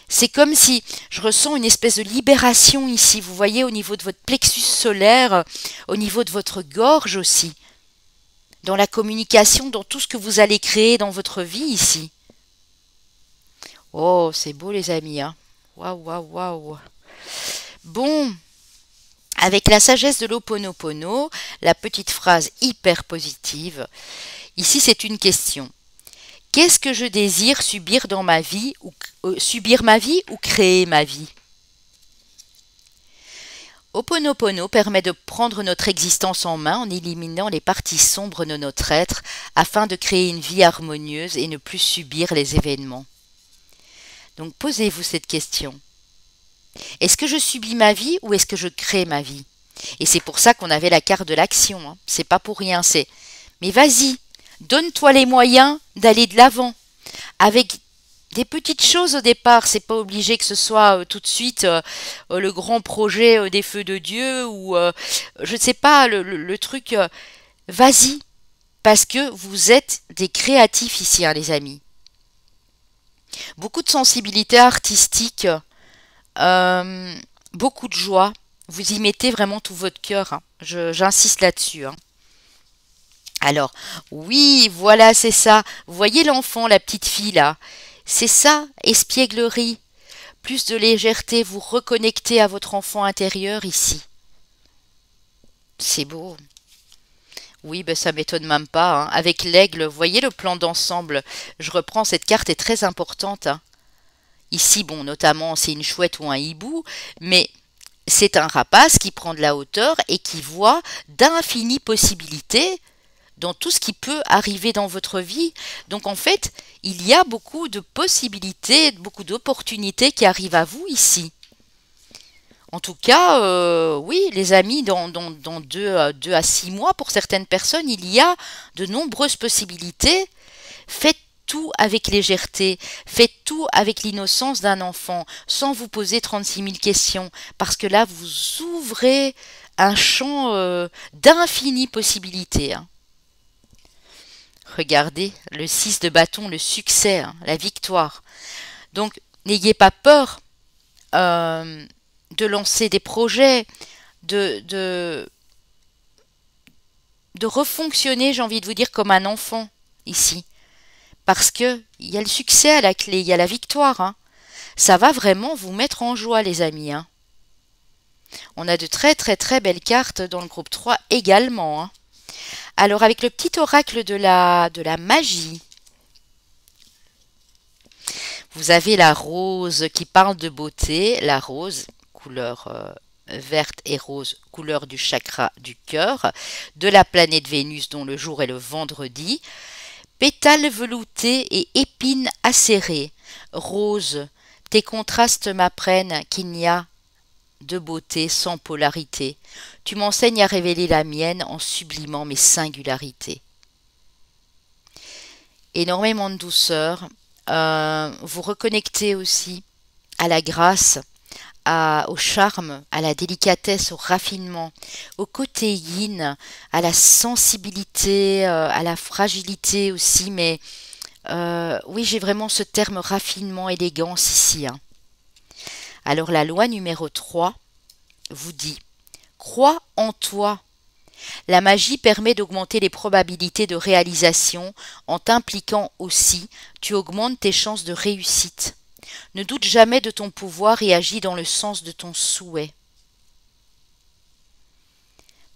C'est comme si je ressens une espèce de libération ici. Vous voyez, au niveau de votre plexus solaire, au niveau de votre gorge aussi. Dans la communication, dans tout ce que vous allez créer dans votre vie ici. Oh, c'est beau les amis, hein. Waouh, waouh, waouh. Bon, Avec la sagesse de l'Ho'oponopono, la petite phrase hyper positive, ici c'est une question. Qu'est-ce que je désire subir dans ma vie subir ma vie ou créer ma vie? Ho'oponopono permet de prendre notre existence en main en éliminant les parties sombres de notre être afin de créer une vie harmonieuse et ne plus subir les événements. Donc posez-vous cette question. Est-ce que je subis ma vie ou est-ce que je crée ma vie? Et c'est pour ça qu'on avait la carte de l'action, hein. C'est pas pour rien, c'est mais vas-y, donne-toi les moyens d'aller de l'avant avec des petites choses au départ. C'est pas obligé que ce soit tout de suite le grand projet des feux de Dieu ou je ne sais pas le truc. Vas-y, parce que vous êtes des créatifs ici, hein, les amis. Beaucoup de sensibilité artistique, beaucoup de joie. Vous y mettez vraiment tout votre cœur, hein. J'insiste là-dessus, hein. Alors, oui, voilà, c'est ça. Vous voyez l'enfant, la petite fille là? C'est ça, espièglerie. Plus de légèreté, vous reconnectez à votre enfant intérieur ici. C'est beau. Oui, ben ça m'étonne même pas, hein. Avec l'aigle, vous voyez le plan d'ensemble. Je reprends, cette carte est très importante, hein. Ici, bon, notamment, c'est une chouette ou un hibou, mais c'est un rapace qui prend de la hauteur et qui voit d'infinies possibilités dans tout ce qui peut arriver dans votre vie. Donc en fait, il y a beaucoup de possibilités, beaucoup d'opportunités qui arrivent à vous ici. En tout cas, oui, les amis, dans 2 à 6 mois, pour certaines personnes, il y a de nombreuses possibilités. Faites tout avec légèreté, faites tout avec l'innocence d'un enfant, sans vous poser 36 000 questions, parce que là, vous ouvrez un champ d'infinies possibilités, hein. Regardez, le 6 de bâton, le succès, hein, la victoire. Donc, n'ayez pas peur de lancer des projets, de refonctionner, j'ai envie de vous dire, comme un enfant, ici. Parce que il y a le succès à la clé, il y a la victoire, hein. Ça va vraiment vous mettre en joie, les amis, hein. On a de très très très belles cartes dans le groupe 3 également, hein. Alors, avec le petit oracle de la magie, vous avez la rose qui parle de beauté, la rose, couleur verte et rose, couleur du chakra du cœur, de la planète Vénus dont le jour est le vendredi, pétales veloutés et épines acérées, rose, tes contrastes m'apprennent qu'il n'y a de beauté sans polarité. Tu m'enseignes à révéler la mienne en sublimant mes singularités. Énormément de douceur. Vous reconnectez aussi à la grâce, au charme, à la délicatesse, au raffinement, au côté yin, à la sensibilité, à la fragilité aussi. Mais oui, j'ai vraiment ce terme raffinement, élégance ici, hein. Alors la loi numéro 3 vous dit « Crois en toi ». La magie permet d'augmenter les probabilités de réalisation en t'impliquant aussi, tu augmentes tes chances de réussite. Ne doute jamais de ton pouvoir et agis dans le sens de ton souhait.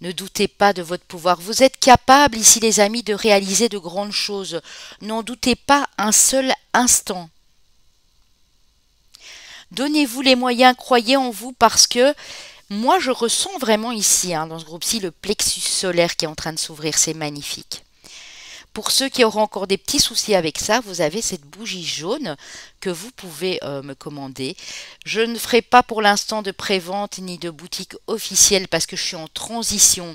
Ne doutez pas de votre pouvoir. Vous êtes capables ici les amis de réaliser de grandes choses. N'en doutez pas un seul instant. Donnez-vous les moyens, croyez en vous parce que moi je ressens vraiment ici, hein, dans ce groupe-ci, le plexus solaire qui est en train de s'ouvrir, c'est magnifique. Pour ceux qui auront encore des petits soucis avec ça, vous avez cette bougie jaune que vous pouvez me commander. Je ne ferai pas pour l'instant de prévente ni de boutique officielle parce que je suis en transition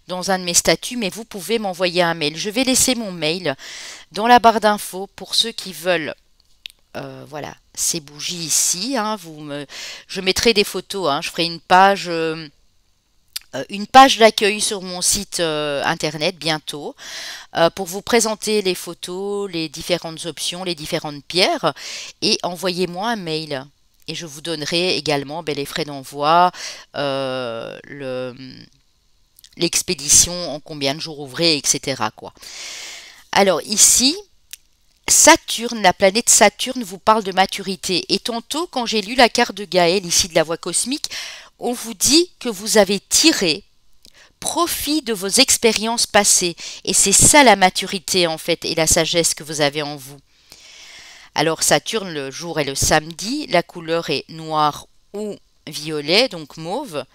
dans un de mes statuts, mais vous pouvez m'envoyer un mail. Je vais laisser mon mail dans la barre d'infos pour ceux qui veulent. Voilà, ces bougies ici, hein, je mettrai des photos, hein, je ferai une page d'accueil sur mon site internet bientôt pour vous présenter les photos, les différentes options, les différentes pierres et envoyez-moi un mail et je vous donnerai également les frais d'envoi, l'expédition, en combien de jours ouvrés, etc. quoi. Alors ici, Saturne, la planète Saturne vous parle de maturité. Et tantôt, quand j'ai lu la carte de Gaël, ici de la voie cosmique, On vous dit que vous avez tiré profit de vos expériences passées. Et c'est ça la maturité en fait et la sagesse que vous avez en vous. Alors Saturne le jour et le samedi, la couleur est noire ou violet, donc mauve.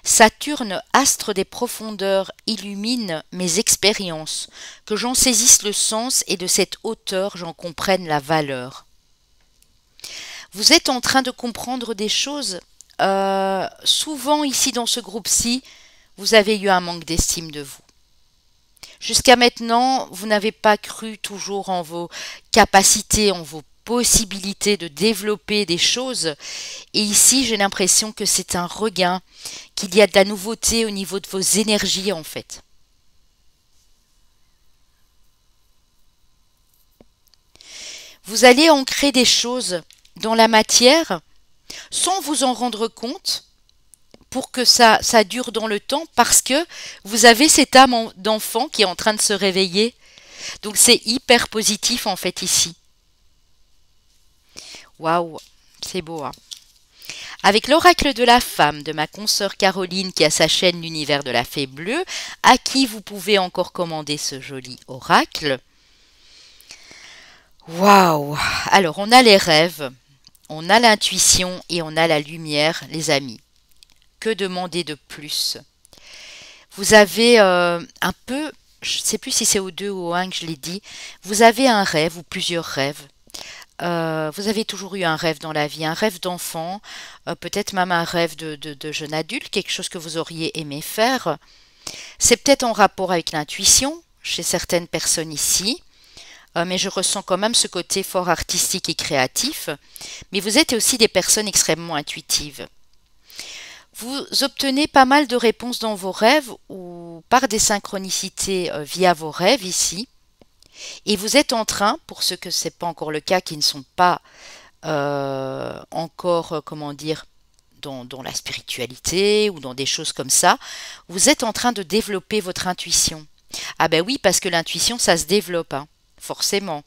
Saturne, astre des profondeurs, illumine mes expériences, que j'en saisisse le sens et de cette hauteur j'en comprenne la valeur. Vous êtes en train de comprendre des choses. Souvent ici dans ce groupe-ci, vous avez eu un manque d'estime de vous. Jusqu'à maintenant, vous n'avez pas cru toujours en vos capacités, en vos possibilités de développer des choses. Et ici, j'ai l'impression que c'est un regain, qu'il y a de la nouveauté au niveau de vos énergies en fait. Vous allez ancrer des choses dans la matière sans vous en rendre compte pour que ça dure dans le temps parce que vous avez cette âme d'enfant qui est en train de se réveiller. Donc c'est hyper positif en fait ici. Waouh, c'est beau, hein. Avec l'oracle de la femme de ma consoeur Caroline qui a sa chaîne L'univers de la fée bleue, à qui vous pouvez encore commander ce joli oracle. Waouh! Alors on a les rêves, on a l'intuition et on a la lumière, les amis. Que demander de plus? Vous avez un peu, je ne sais plus si c'est au 2 ou au 1 que je l'ai dit, vous avez un rêve ou plusieurs rêves. Vous avez toujours eu un rêve dans la vie, un rêve d'enfant, peut-être même un rêve de jeune adulte, quelque chose que vous auriez aimé faire. C'est peut-être en rapport avec l'intuition chez certaines personnes ici, mais je ressens quand même ce côté fort artistique et créatif. Mais vous êtes aussi des personnes extrêmement intuitives. Vous obtenez pas mal de réponses dans vos rêves ou par des synchronicités via vos rêves ici. Et vous êtes en train, pour ceux que ce n'est pas encore le cas, qui ne sont pas encore, comment dire, dans la spiritualité ou dans des choses comme ça, vous êtes en train de développer votre intuition. Ah ben oui, parce que l'intuition, ça se développe, hein, forcément.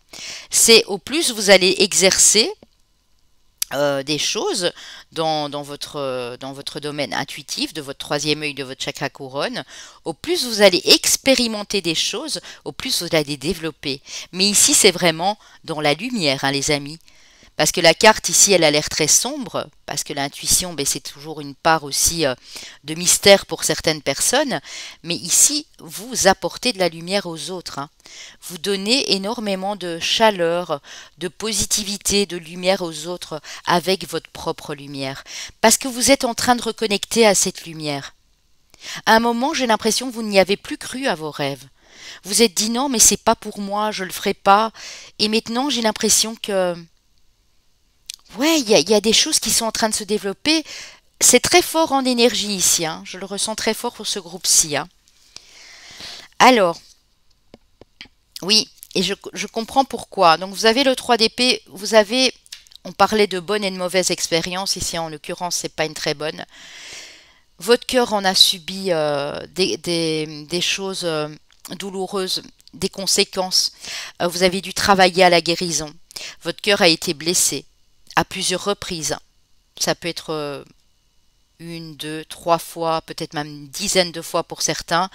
C'est au plus vous allez exercer des choses dans votre domaine intuitif, de votre troisième œil, de votre chakra couronne, au plus vous allez expérimenter des choses, au plus vous allez développer. Mais ici, c'est vraiment dans la lumière, hein, les amis. Parce que la carte ici, elle a l'air très sombre, parce que l'intuition, ben, c'est toujours une part aussi de mystère pour certaines personnes. Mais ici, vous apportez de la lumière aux autres, hein. Vous donnez énormément de chaleur, de positivité, de lumière aux autres avec votre propre lumière. Parce que vous êtes en train de reconnecter à cette lumière. À un moment, j'ai l'impression que vous n'y avez plus cru à vos rêves. Vous êtes dit non, mais c'est pas pour moi, je le ferai pas. Et maintenant, j'ai l'impression que ouais, il y a des choses qui sont en train de se développer. C'est très fort en énergie ici, hein. Je le ressens très fort pour ce groupe-ci, hein. Alors, oui, et je comprends pourquoi. Donc vous avez le 3 d'épée, vous avez, on parlait de bonnes et de mauvaises expériences, ici en l'occurrence c'est pas une très bonne. Votre cœur en a subi des choses douloureuses, des conséquences. Vous avez dû travailler à la guérison. Votre cœur a été blessé à plusieurs reprises. Ça peut être une, deux, trois fois, peut-être même une dizaine de fois pour certains.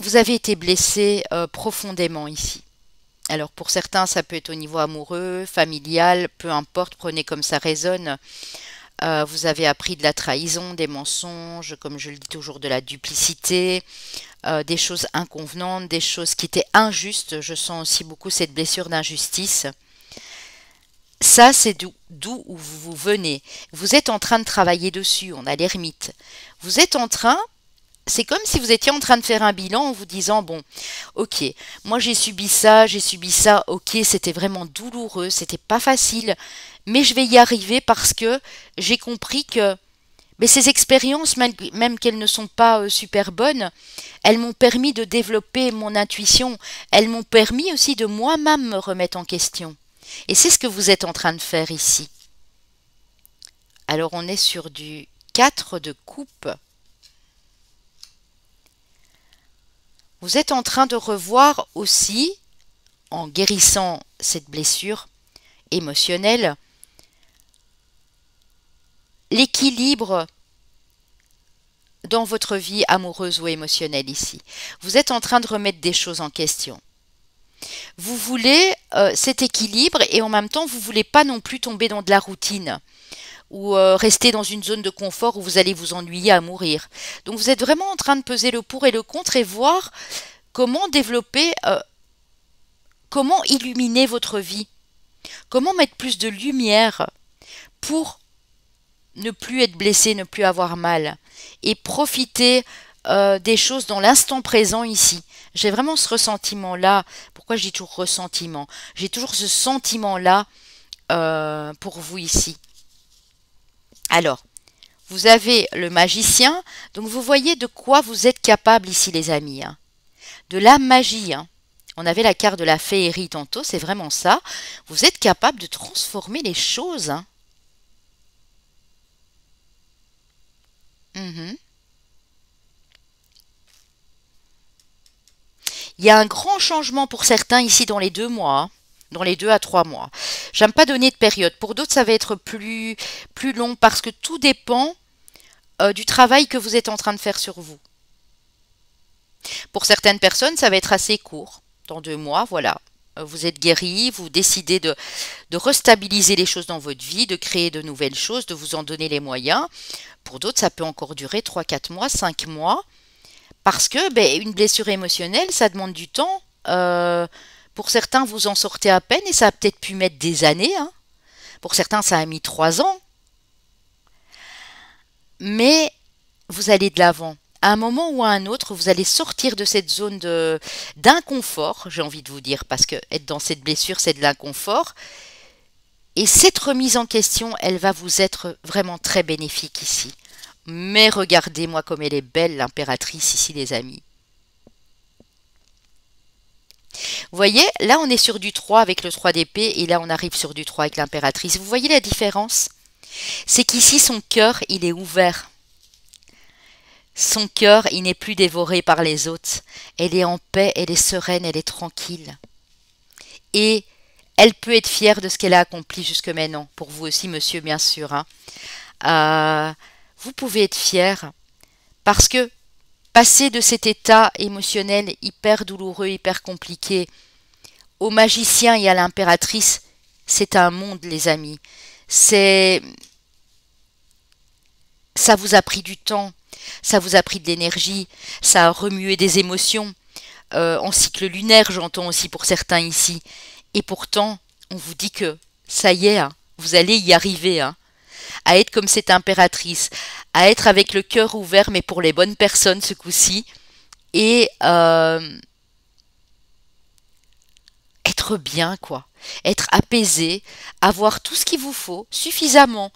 Vous avez été blessé profondément ici. Alors pour certains, ça peut être au niveau amoureux, familial, peu importe, prenez comme ça résonne. Vous avez appris de la trahison, des mensonges, comme je le dis toujours, de la duplicité, des choses inconvenantes, des choses qui étaient injustes. Je sens aussi beaucoup cette blessure d'injustice. Ça, c'est d'où vous venez. Vous êtes en train de travailler dessus, on a l'ermite. Vous êtes en train, c'est comme si vous étiez en train de faire un bilan en vous disant, bon, ok, moi j'ai subi ça, ok, c'était vraiment douloureux, c'était pas facile, mais je vais y arriver parce que j'ai compris que mais ces expériences, même qu'elles ne sont pas super bonnes, elles m'ont permis de développer mon intuition, elles m'ont permis aussi de moi-même me remettre en question. Et c'est ce que vous êtes en train de faire ici. Alors on est sur du 4 de coupe. Vous êtes en train de revoir aussi, en guérissant cette blessure émotionnelle, l'équilibre dans votre vie amoureuse ou émotionnelle ici. Vous êtes en train de remettre des choses en question. Vous voulez cet équilibre et en même temps, vous voulez pas non plus tomber dans de la routine ou rester dans une zone de confort où vous allez vous ennuyer à mourir. Donc vous êtes vraiment en train de peser le pour et le contre et voir comment développer, comment illuminer votre vie, comment mettre plus de lumière pour ne plus être blessé, ne plus avoir mal et profiter des choses dans l'instant présent ici. J'ai vraiment ce ressentiment-là. Pourquoi je dis toujours ressentiment? J'ai toujours ce sentiment-là pour vous ici. Alors, vous avez le magicien, donc vous voyez de quoi vous êtes capable ici les amis. Hein. De la magie. Hein. On avait la carte de la féerie tantôt, c'est vraiment ça. Vous êtes capable de transformer les choses. Hein. Mhm. Il y a un grand changement pour certains ici dans les 2 mois. Hein. Dans les 2 à 3 mois. J'aime pas donner de période. Pour d'autres, ça va être plus long parce que tout dépend du travail que vous êtes en train de faire sur vous. Pour certaines personnes, ça va être assez court. Dans 2 mois, voilà. Vous êtes guéri, vous décidez de restabiliser les choses dans votre vie, de créer de nouvelles choses, de vous en donner les moyens. Pour d'autres, ça peut encore durer 3, 4 mois, 5 mois. Parce que une blessure émotionnelle, ça demande du temps. Pour certains, vous en sortez à peine et ça a peut-être pu mettre des années. Hein. Pour certains, ça a mis 3 ans. Mais vous allez de l'avant. À un moment ou à un autre, vous allez sortir de cette zone d'inconfort, j'ai envie de vous dire, parce que être dans cette blessure, c'est de l'inconfort. Et cette remise en question, elle va vous être vraiment très bénéfique ici. Mais regardez-moi comme elle est belle, l'impératrice ici, les amis. Vous voyez, là on est sur du 3 avec le 3 d'épée et là on arrive sur du 3 avec l'impératrice. Vous voyez la différence? C'est qu'ici son cœur, il est ouvert. Son cœur, il n'est plus dévoré par les autres. Elle est en paix, elle est sereine, elle est tranquille. Et elle peut être fière de ce qu'elle a accompli jusque maintenant. Pour vous aussi, monsieur, bien sûr. Hein. Vous pouvez être fier parce que passer de cet état émotionnel hyper douloureux, hyper compliqué, au magicien et à l'impératrice, c'est un monde, les amis. Ça vous a pris du temps, ça vous a pris de l'énergie, ça a remué des émotions. En cycle lunaire, j'entends aussi pour certains ici. Et pourtant, on vous dit que ça y est, hein, vous allez y arriver. Hein, à être comme cette impératrice, à être avec le cœur ouvert, mais pour les bonnes personnes ce coup-ci. Et être bien, quoi. Être apaisé, avoir tout ce qu'il vous faut, suffisamment,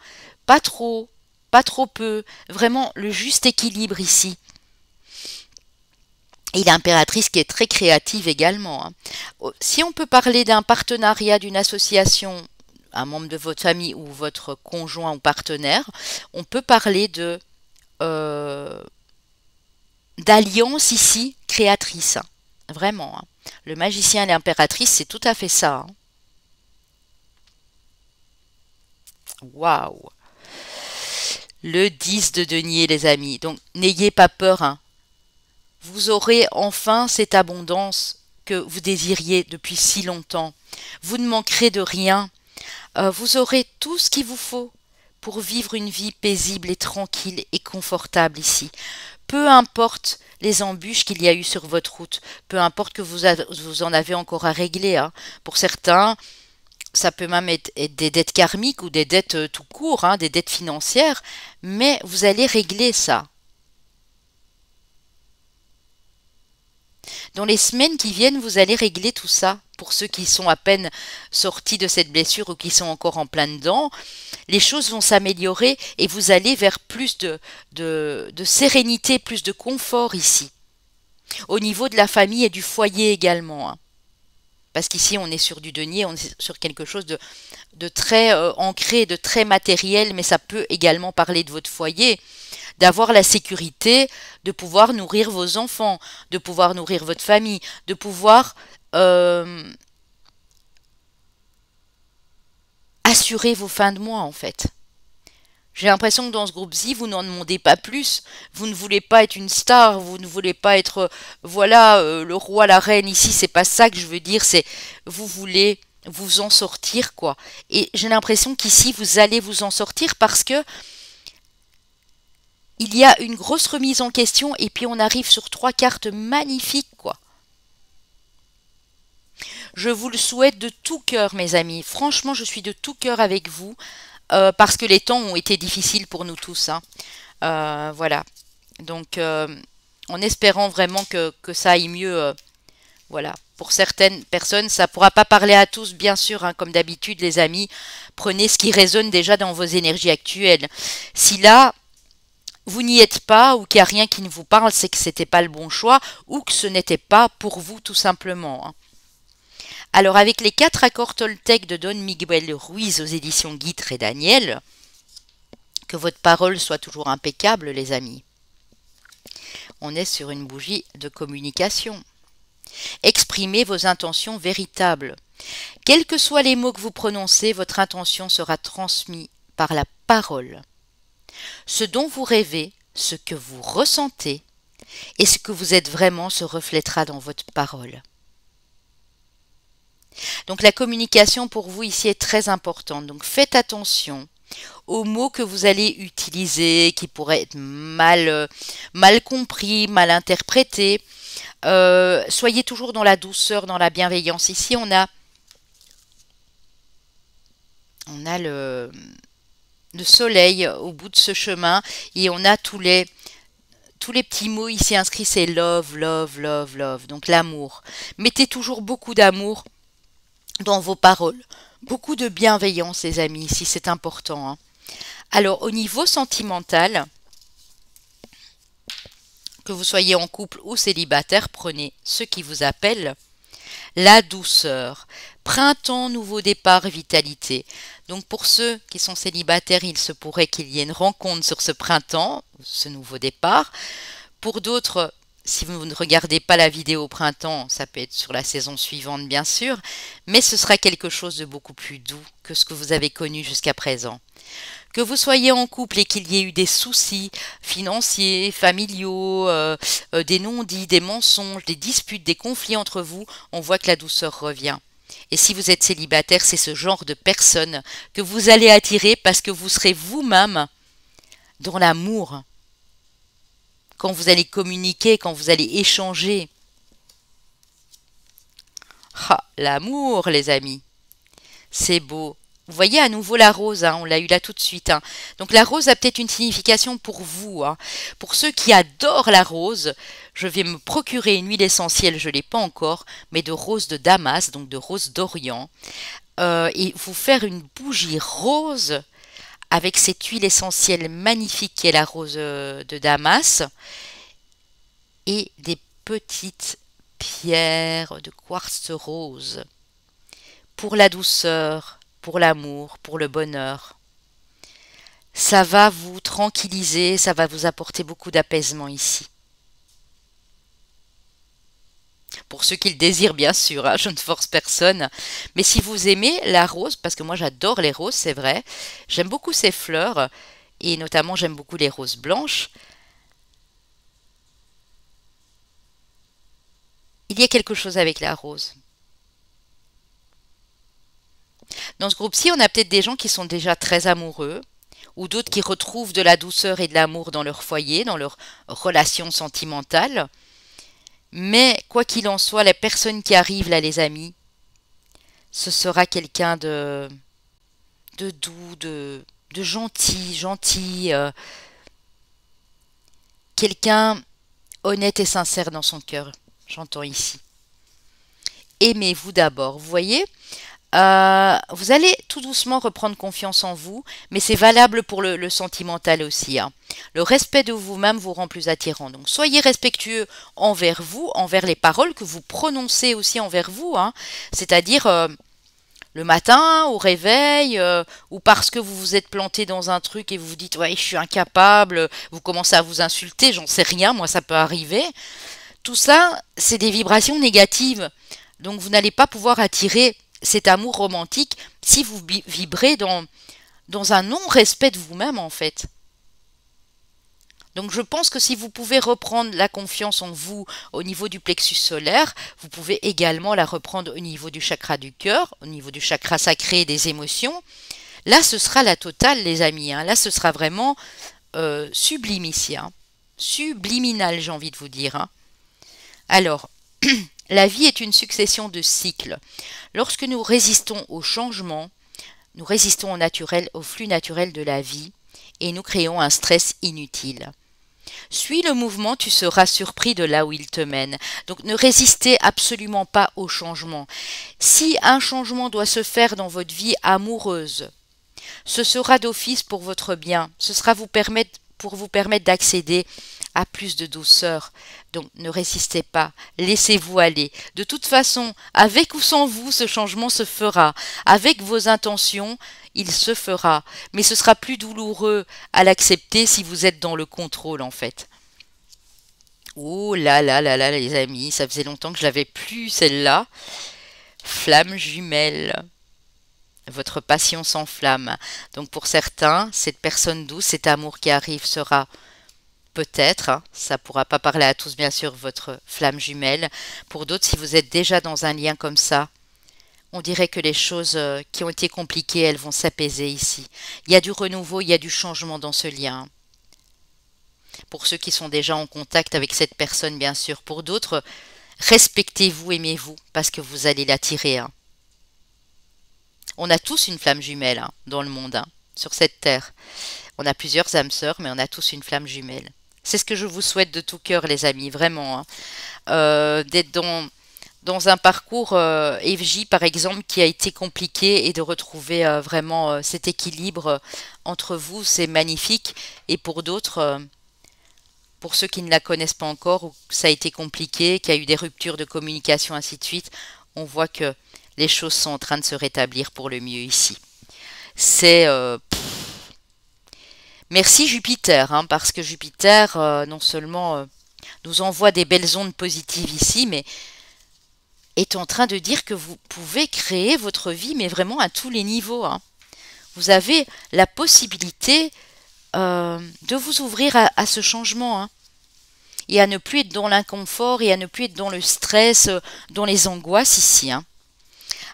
pas trop, pas trop peu, vraiment le juste équilibre ici. Et l'impératrice qui est très créative également. Hein. Si on peut parler d'un partenariat, d'une association, un membre de votre famille ou votre conjoint ou partenaire, on peut parler d'alliance ici créatrice. Hein. Vraiment. Hein. Le magicien et l'impératrice, c'est tout à fait ça. Hein. Waouh! Le 10 de denier, les amis. Donc, n'ayez pas peur. Hein. Vous aurez enfin cette abondance que vous désiriez depuis si longtemps. Vous ne manquerez de rien. Vous aurez tout ce qu'il vous faut pour vivre une vie paisible et tranquille et confortable ici. Peu importe les embûches qu'il y a eu sur votre route, peu importe que vous en avez encore à régler. Hein. Pour certains, ça peut même être des dettes karmiques ou des dettes tout court, hein, des dettes financières, mais vous allez régler ça. Dans les semaines qui viennent, vous allez régler tout ça. Pour ceux qui sont à peine sortis de cette blessure ou qui sont encore en plein dedans, les choses vont s'améliorer et vous allez vers plus de sérénité, plus de confort ici. Au niveau de la famille et du foyer également. Hein. Parce qu'ici, on est sur du denier, on est sur quelque chose de très ancré, de très matériel, mais ça peut également parler de votre foyer. D'avoir la sécurité, de pouvoir nourrir vos enfants, de pouvoir nourrir votre famille, de pouvoir assurer vos fins de mois en fait. J'ai l'impression que dans ce groupe-ci, vous n'en demandez pas plus. Vous ne voulez pas être une star, vous ne voulez pas être, voilà, le roi, la reine. Ici, c'est pas ça que je veux dire. C'est vous voulez vous en sortir, quoi. Et j'ai l'impression qu'ici, vous allez vous en sortir parce que il y a une grosse remise en question et puis on arrive sur 3 cartes magnifiques, quoi. Je vous le souhaite de tout cœur, mes amis. Franchement, je suis de tout cœur avec vous parce que les temps ont été difficiles pour nous tous, hein. Voilà. Donc, en espérant vraiment que ça aille mieux, voilà. Pour certaines personnes, ça ne pourra pas parler à tous, bien sûr, hein, comme d'habitude, les amis. Prenez ce qui résonne déjà dans vos énergies actuelles. Si là, vous n'y êtes pas ou qu'il n'y a rien qui ne vous parle, c'est que c'était pas le bon choix ou que ce n'était pas pour vous, tout simplement, hein. Alors, avec les 4 accords Toltec de Don Miguel Ruiz aux éditions Guitre et Daniel, que votre parole soit toujours impeccable, les amis. On est sur une bougie de communication. Exprimez vos intentions véritables. Quels que soient les mots que vous prononcez, votre intention sera transmise par la parole. Ce dont vous rêvez, ce que vous ressentez et ce que vous êtes vraiment se reflètera dans votre parole. Donc la communication pour vous ici est très importante. Donc faites attention aux mots que vous allez utiliser, qui pourraient être mal compris, mal interprétés. Soyez toujours dans la douceur, dans la bienveillance. Ici, on a le soleil au bout de ce chemin et on a tous les petits mots ici inscrits, c'est love, love, love, love. Donc l'amour. Mettez toujours beaucoup d'amour dans vos paroles. Beaucoup de bienveillance, les amis, ici, c'est important, hein. Alors, au niveau sentimental, que vous soyez en couple ou célibataire, prenez ce qui vous appelle la douceur. Printemps, nouveau départ, vitalité. Donc, pour ceux qui sont célibataires, il se pourrait qu'il y ait une rencontre sur ce printemps, ce nouveau départ. Pour d'autres, si vous ne regardez pas la vidéo au printemps, ça peut être sur la saison suivante, bien sûr, mais ce sera quelque chose de beaucoup plus doux que ce que vous avez connu jusqu'à présent. Que vous soyez en couple et qu'il y ait eu des soucis financiers, familiaux, des non-dits, des mensonges, des disputes, des conflits entre vous, on voit que la douceur revient. Et si vous êtes célibataire, c'est ce genre de personne que vous allez attirer parce que vous serez vous-même dans l'amour. Quand vous allez communiquer, quand vous allez échanger. Ah, l'amour, les amis. C'est beau. Vous voyez à nouveau la rose, hein, on l'a eu là tout de suite, hein. Donc la rose a peut-être une signification pour vous, hein. Pour ceux qui adorent la rose, je vais me procurer une huile essentielle, je ne l'ai pas encore, mais de rose de Damas, donc de rose d'Orient, et vous faire une bougie rose avec cette huile essentielle magnifique qui est la rose de Damas, et des petites pierres de quartz rose pour la douceur, pour l'amour, pour le bonheur. Ça va vous tranquilliser, ça va vous apporter beaucoup d'apaisement ici. Pour ceux qui le désirent, bien sûr, hein, je ne force personne. Mais si vous aimez la rose, parce que moi j'adore les roses, c'est vrai, j'aime beaucoup ces fleurs, et notamment j'aime beaucoup les roses blanches, il y a quelque chose avec la rose. Dans ce groupe-ci, on a peut-être des gens qui sont déjà très amoureux, ou d'autres qui retrouvent de la douceur et de l'amour dans leur foyer, dans leur relation sentimentale. Mais quoi qu'il en soit, la personne qui arrive là, les amis, ce sera quelqu'un de doux, de gentil, quelqu'un honnête et sincère dans son cœur, j'entends ici. Aimez-vous d'abord, vous voyez? Vous allez tout doucement reprendre confiance en vous, mais c'est valable pour le sentimental aussi, hein. Le respect de vous-même vous rend plus attirant. Donc soyez respectueux envers vous, envers les paroles que vous prononcez aussi envers vous, hein. C'est-à-dire le matin, au réveil, ou parce que vous vous êtes planté dans un truc et vous vous dites « ouais, je suis incapable », vous commencez à vous insulter, j'en sais rien, moi ça peut arriver. Tout ça, c'est des vibrations négatives. Donc vous n'allez pas pouvoir attirer cet amour romantique si vous vibrez dans dans un non-respect de vous-même en fait. Donc je pense que si vous pouvez reprendre la confiance en vous au niveau du plexus solaire, vous pouvez également la reprendre au niveau du chakra du cœur, au niveau du chakra sacré des émotions. Là, ce sera la totale, les amis, hein. Là, ce sera vraiment sublime ici, hein. Subliminal, j'ai envie de vous dire, hein. Alors, la vie est une succession de cycles. Lorsque nous résistons au changement, nous résistons au naturel, au flux naturel de la vie, et nous créons un stress inutile. Suis le mouvement, tu seras surpris de là où il te mène. Donc ne résistez absolument pas au changement. Si un changement doit se faire dans votre vie amoureuse, ce sera d'office pour votre bien. Ce sera pour vous permettre d'accéder à plus de douceur. Donc ne résistez pas, laissez-vous aller. De toute façon, avec ou sans vous, ce changement se fera. Avec vos intentions, il se fera. Mais ce sera plus douloureux à l'accepter si vous êtes dans le contrôle en fait. Oh là là là là les amis, ça faisait longtemps que je l'avais plus celle-là. Flamme jumelle. Votre passion s'enflamme. Donc pour certains, cette personne douce, cet amour qui arrive sera peut-être, hein, ça pourra pas parler à tous bien sûr, votre flamme jumelle. Pour d'autres, si vous êtes déjà dans un lien comme ça, on dirait que les choses qui ont été compliquées, elles vont s'apaiser ici. Il y a du renouveau, il y a du changement dans ce lien. Pour ceux qui sont déjà en contact avec cette personne, bien sûr. Pour d'autres, respectez-vous, aimez-vous, parce que vous allez l'attirer, hein. On a tous une flamme jumelle, hein, dans le monde, hein, sur cette terre. On a plusieurs âmes sœurs, mais on a tous une flamme jumelle. C'est ce que je vous souhaite de tout cœur, les amis, vraiment, hein. D'être dans un parcours FJ, par exemple, qui a été compliqué et de retrouver vraiment cet équilibre entre vous, c'est magnifique. Et pour d'autres, pour ceux qui ne la connaissent pas encore, ou que ça a été compliqué, qu'il y a eu des ruptures de communication, ainsi de suite, on voit que les choses sont en train de se rétablir pour le mieux ici. C'est merci Jupiter, hein, parce que Jupiter, non seulement nous envoie des belles ondes positives ici, mais est en train de dire que vous pouvez créer votre vie, mais vraiment à tous les niveaux, hein. Vous avez la possibilité de vous ouvrir à ce changement, hein, et à ne plus être dans l'inconfort et à ne plus être dans le stress, dans les angoisses ici, hein.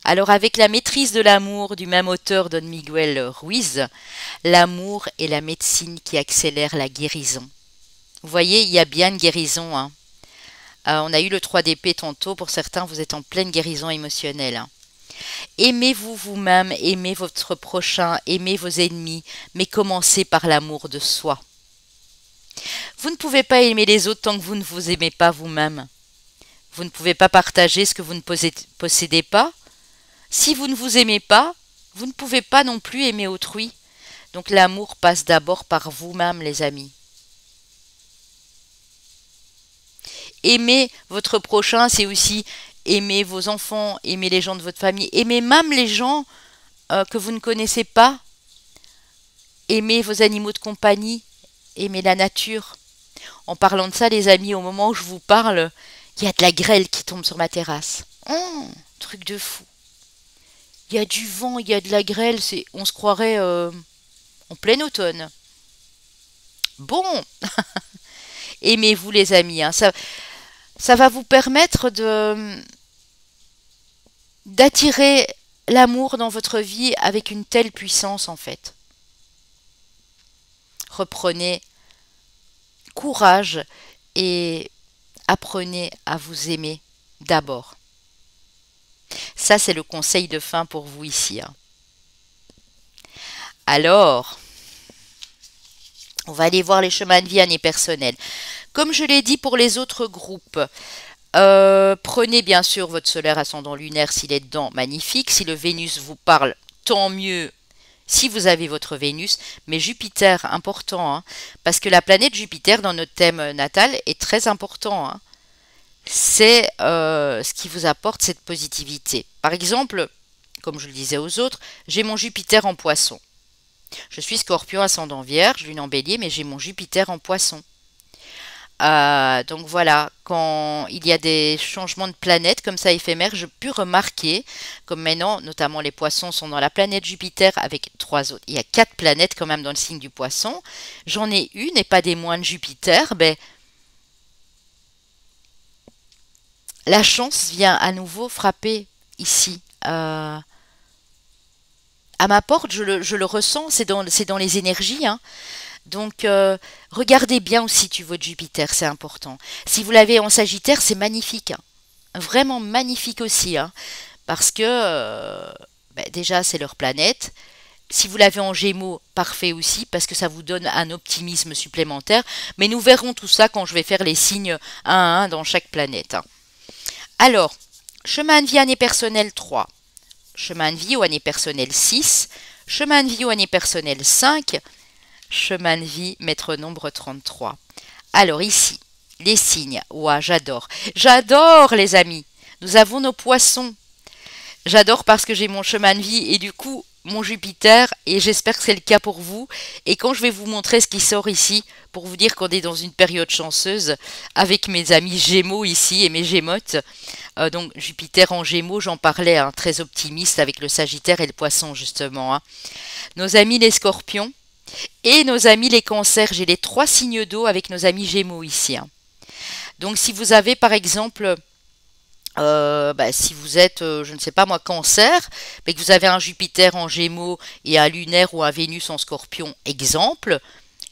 Alors avec la maîtrise de l'amour du même auteur Don Miguel Ruiz, l'amour est la médecine qui accélère la guérison. Vous voyez, il y a bien une guérison, hein. On a eu le 3 d'épée tantôt, pour certains vous êtes en pleine guérison émotionnelle, hein. Aimez-vous vous-même, aimez votre prochain, aimez vos ennemis, mais commencez par l'amour de soi. Vous ne pouvez pas aimer les autres tant que vous ne vous aimez pas vous-même. Vous ne pouvez pas partager ce que vous ne possédez pas. Si vous ne vous aimez pas, vous ne pouvez pas non plus aimer autrui. Donc l'amour passe d'abord par vous-même, les amis. Aimer votre prochain, c'est aussi aimer vos enfants, aimer les gens de votre famille, aimer même les gens que vous ne connaissez pas, aimer vos animaux de compagnie, aimer la nature. En parlant de ça, les amis, au moment où je vous parle, il y a de la grêle qui tombe sur ma terrasse. Truc de fou. Il y a du vent, il y a de la grêle, on se croirait en plein automne. Bon, aimez-vous les amis, hein. Ça va vous permettre d'attirer l'amour dans votre vie avec une telle puissance en fait. Reprenez courage et apprenez à vous aimer d'abord. Ça, c'est le conseil de fin pour vous ici, hein. Alors, on va aller voir les chemins de vie année personnelle. Comme je l'ai dit pour les autres groupes, prenez bien sûr votre solaire ascendant lunaire s'il est dedans, magnifique. Si le Vénus vous parle, tant mieux si vous avez votre Vénus. Mais Jupiter, important, hein, parce que la planète Jupiter dans notre thème natal est très important, hein. C'est ce qui vous apporte cette positivité. Par exemple, comme je le disais aux autres, j'ai mon Jupiter en Poisson. Je suis Scorpion ascendant Vierge, lune en Bélier, mais j'ai mon Jupiter en Poisson. Donc voilà, quand il y a des changements de planète comme ça éphémères, je peux remarquer, comme maintenant, notamment les poissons sont dans la planète Jupiter avec trois autres. Il y a quatre planètes quand même dans le signe du poisson. J'en ai une et pas des moindres Jupiter. Ben, la chance vient à nouveau frapper ici. À ma porte, je le ressens, c'est dans les énergies, hein. Donc, regardez bien aussi tu votre Jupiter, c'est important. Si vous l'avez en Sagittaire, c'est magnifique, hein. Vraiment magnifique aussi, hein. Parce que, ben, déjà, c'est leur planète. Si vous l'avez en Gémeaux, parfait aussi, parce que ça vous donne un optimisme supplémentaire. Mais nous verrons tout ça quand je vais faire les signes un à un dans chaque planète, hein. Alors, chemin de vie année personnelle 3. Chemin de vie ou année personnelle 6, chemin de vie ou année personnelle 5, chemin de vie maître nombre 33. Alors ici, les signes. Ouah, j'adore. J'adore les amis. Nous avons nos poissons. J'adore parce que j'ai mon chemin de vie et du coup mon Jupiter et j'espère que c'est le cas pour vous. Et quand je vais vous montrer ce qui sort ici, pour vous dire qu'on est dans une période chanceuse avec mes amis Gémeaux ici et mes Gémotes. Donc Jupiter en Gémeaux, j'en parlais, hein, très optimiste avec le Sagittaire et le Poisson justement, hein. Nos amis les Scorpions et nos amis les Cancers, j'ai les trois signes d'eau avec nos amis Gémeaux ici, hein. Donc si vous avez par exemple bah, si vous êtes, je ne sais pas moi, Cancer, mais que vous avez un Jupiter en Gémeaux et un lunaire ou un Vénus en Scorpion, exemple,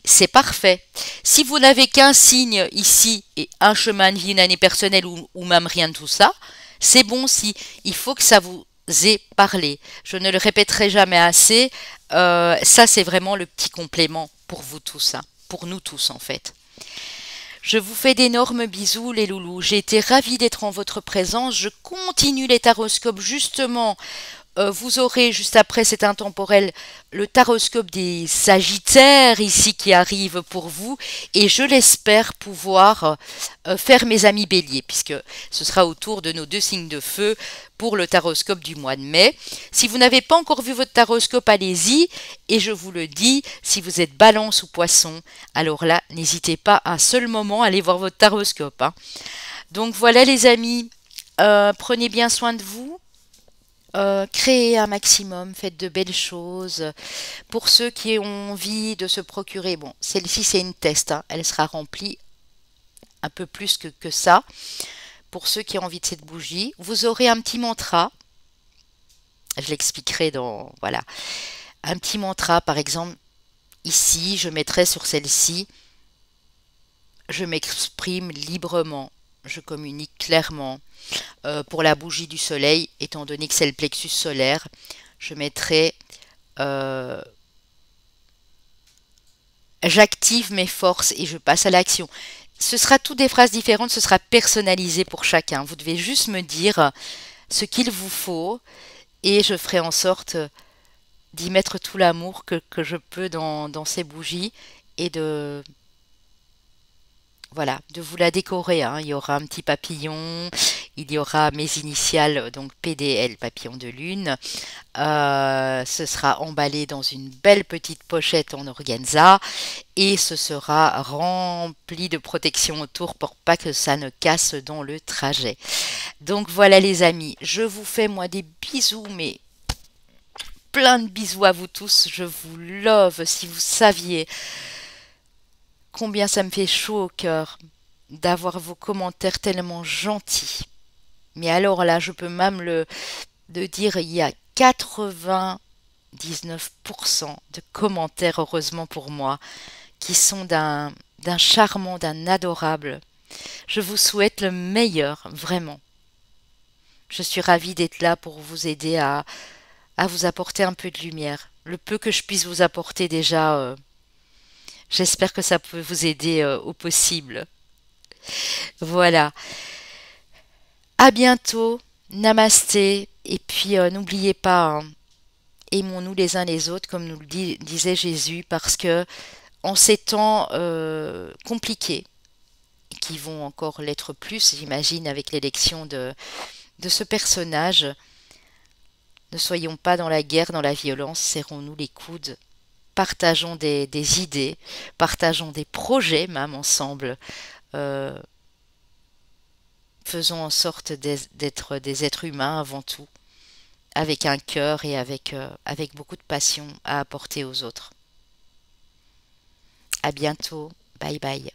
c'est parfait. Si vous n'avez qu'un signe ici et un chemin de vie, une année personnelle ou même rien de tout ça, c'est bon si. Il faut que ça vous ait parlé. Je ne le répéterai jamais assez. Ça, c'est vraiment le petit complément pour vous tous, hein, pour nous tous en fait. Je vous fais d'énormes bisous les loulous. J'ai été ravie d'être en votre présence. Je continue les taroscopes justement. Vous aurez juste après cet intemporel le taroscope des Sagittaires ici qui arrive pour vous et je l'espère pouvoir faire mes amis Béliers puisque ce sera au tour de nos deux signes de feu pour le taroscope du mois de mai. Si vous n'avez pas encore vu votre taroscope, allez-y et je vous le dis, si vous êtes Balance ou Poisson, alors là, n'hésitez pas un seul moment à aller voir votre taroscope, hein. Donc voilà les amis, prenez bien soin de vous. Créez un maximum, faites de belles choses. Pour ceux qui ont envie de se procurer, bon, celle-ci c'est une test, hein, elle sera remplie un peu plus que ça. Pour ceux qui ont envie de cette bougie, vous aurez un petit mantra. Je l'expliquerai dans, voilà, un petit mantra par exemple. Ici, je mettrai sur celle-ci, je m'exprime librement, je communique clairement. Pour la bougie du soleil, étant donné que c'est le plexus solaire, je mettrai j'active mes forces et je passe à l'action. Ce sera toutes des phrases différentes, ce sera personnalisé pour chacun. Vous devez juste me dire ce qu'il vous faut et je ferai en sorte d'y mettre tout l'amour que je peux dans ces bougies et de, voilà, de vous la décorer, hein. Il y aura un petit papillon, il y aura mes initiales, donc PDL, papillon de lune. Ce sera emballé dans une belle petite pochette en organza et ce sera rempli de protection autour pour pas que ça ne casse dans le trajet. Donc voilà les amis, je vous fais moi des bisous, mais plein de bisous à vous tous, je vous love. Si vous saviez combien ça me fait chaud au cœur d'avoir vos commentaires tellement gentils. Mais alors là, je peux même le dire, il y a 99% de commentaires, heureusement pour moi, qui sont d'un charmant, d'un adorable. Je vous souhaite le meilleur, vraiment. Je suis ravie d'être là pour vous aider à vous apporter un peu de lumière. Le peu que je puisse vous apporter déjà, j'espère que ça peut vous aider au possible. Voilà. À bientôt. Namasté. Et puis n'oubliez pas, hein, aimons-nous les uns les autres, comme nous le disait Jésus, parce que en ces temps compliqués, qui vont encore l'être plus, j'imagine, avec l'élection de ce personnage, ne soyons pas dans la guerre, dans la violence, serrons-nous les coudes, partageons des idées, partageons des projets même ensemble, Euh, Faisons en sorte d'être des êtres humains avant tout, avec un cœur et avec beaucoup de passion à apporter aux autres. À bientôt. Bye bye.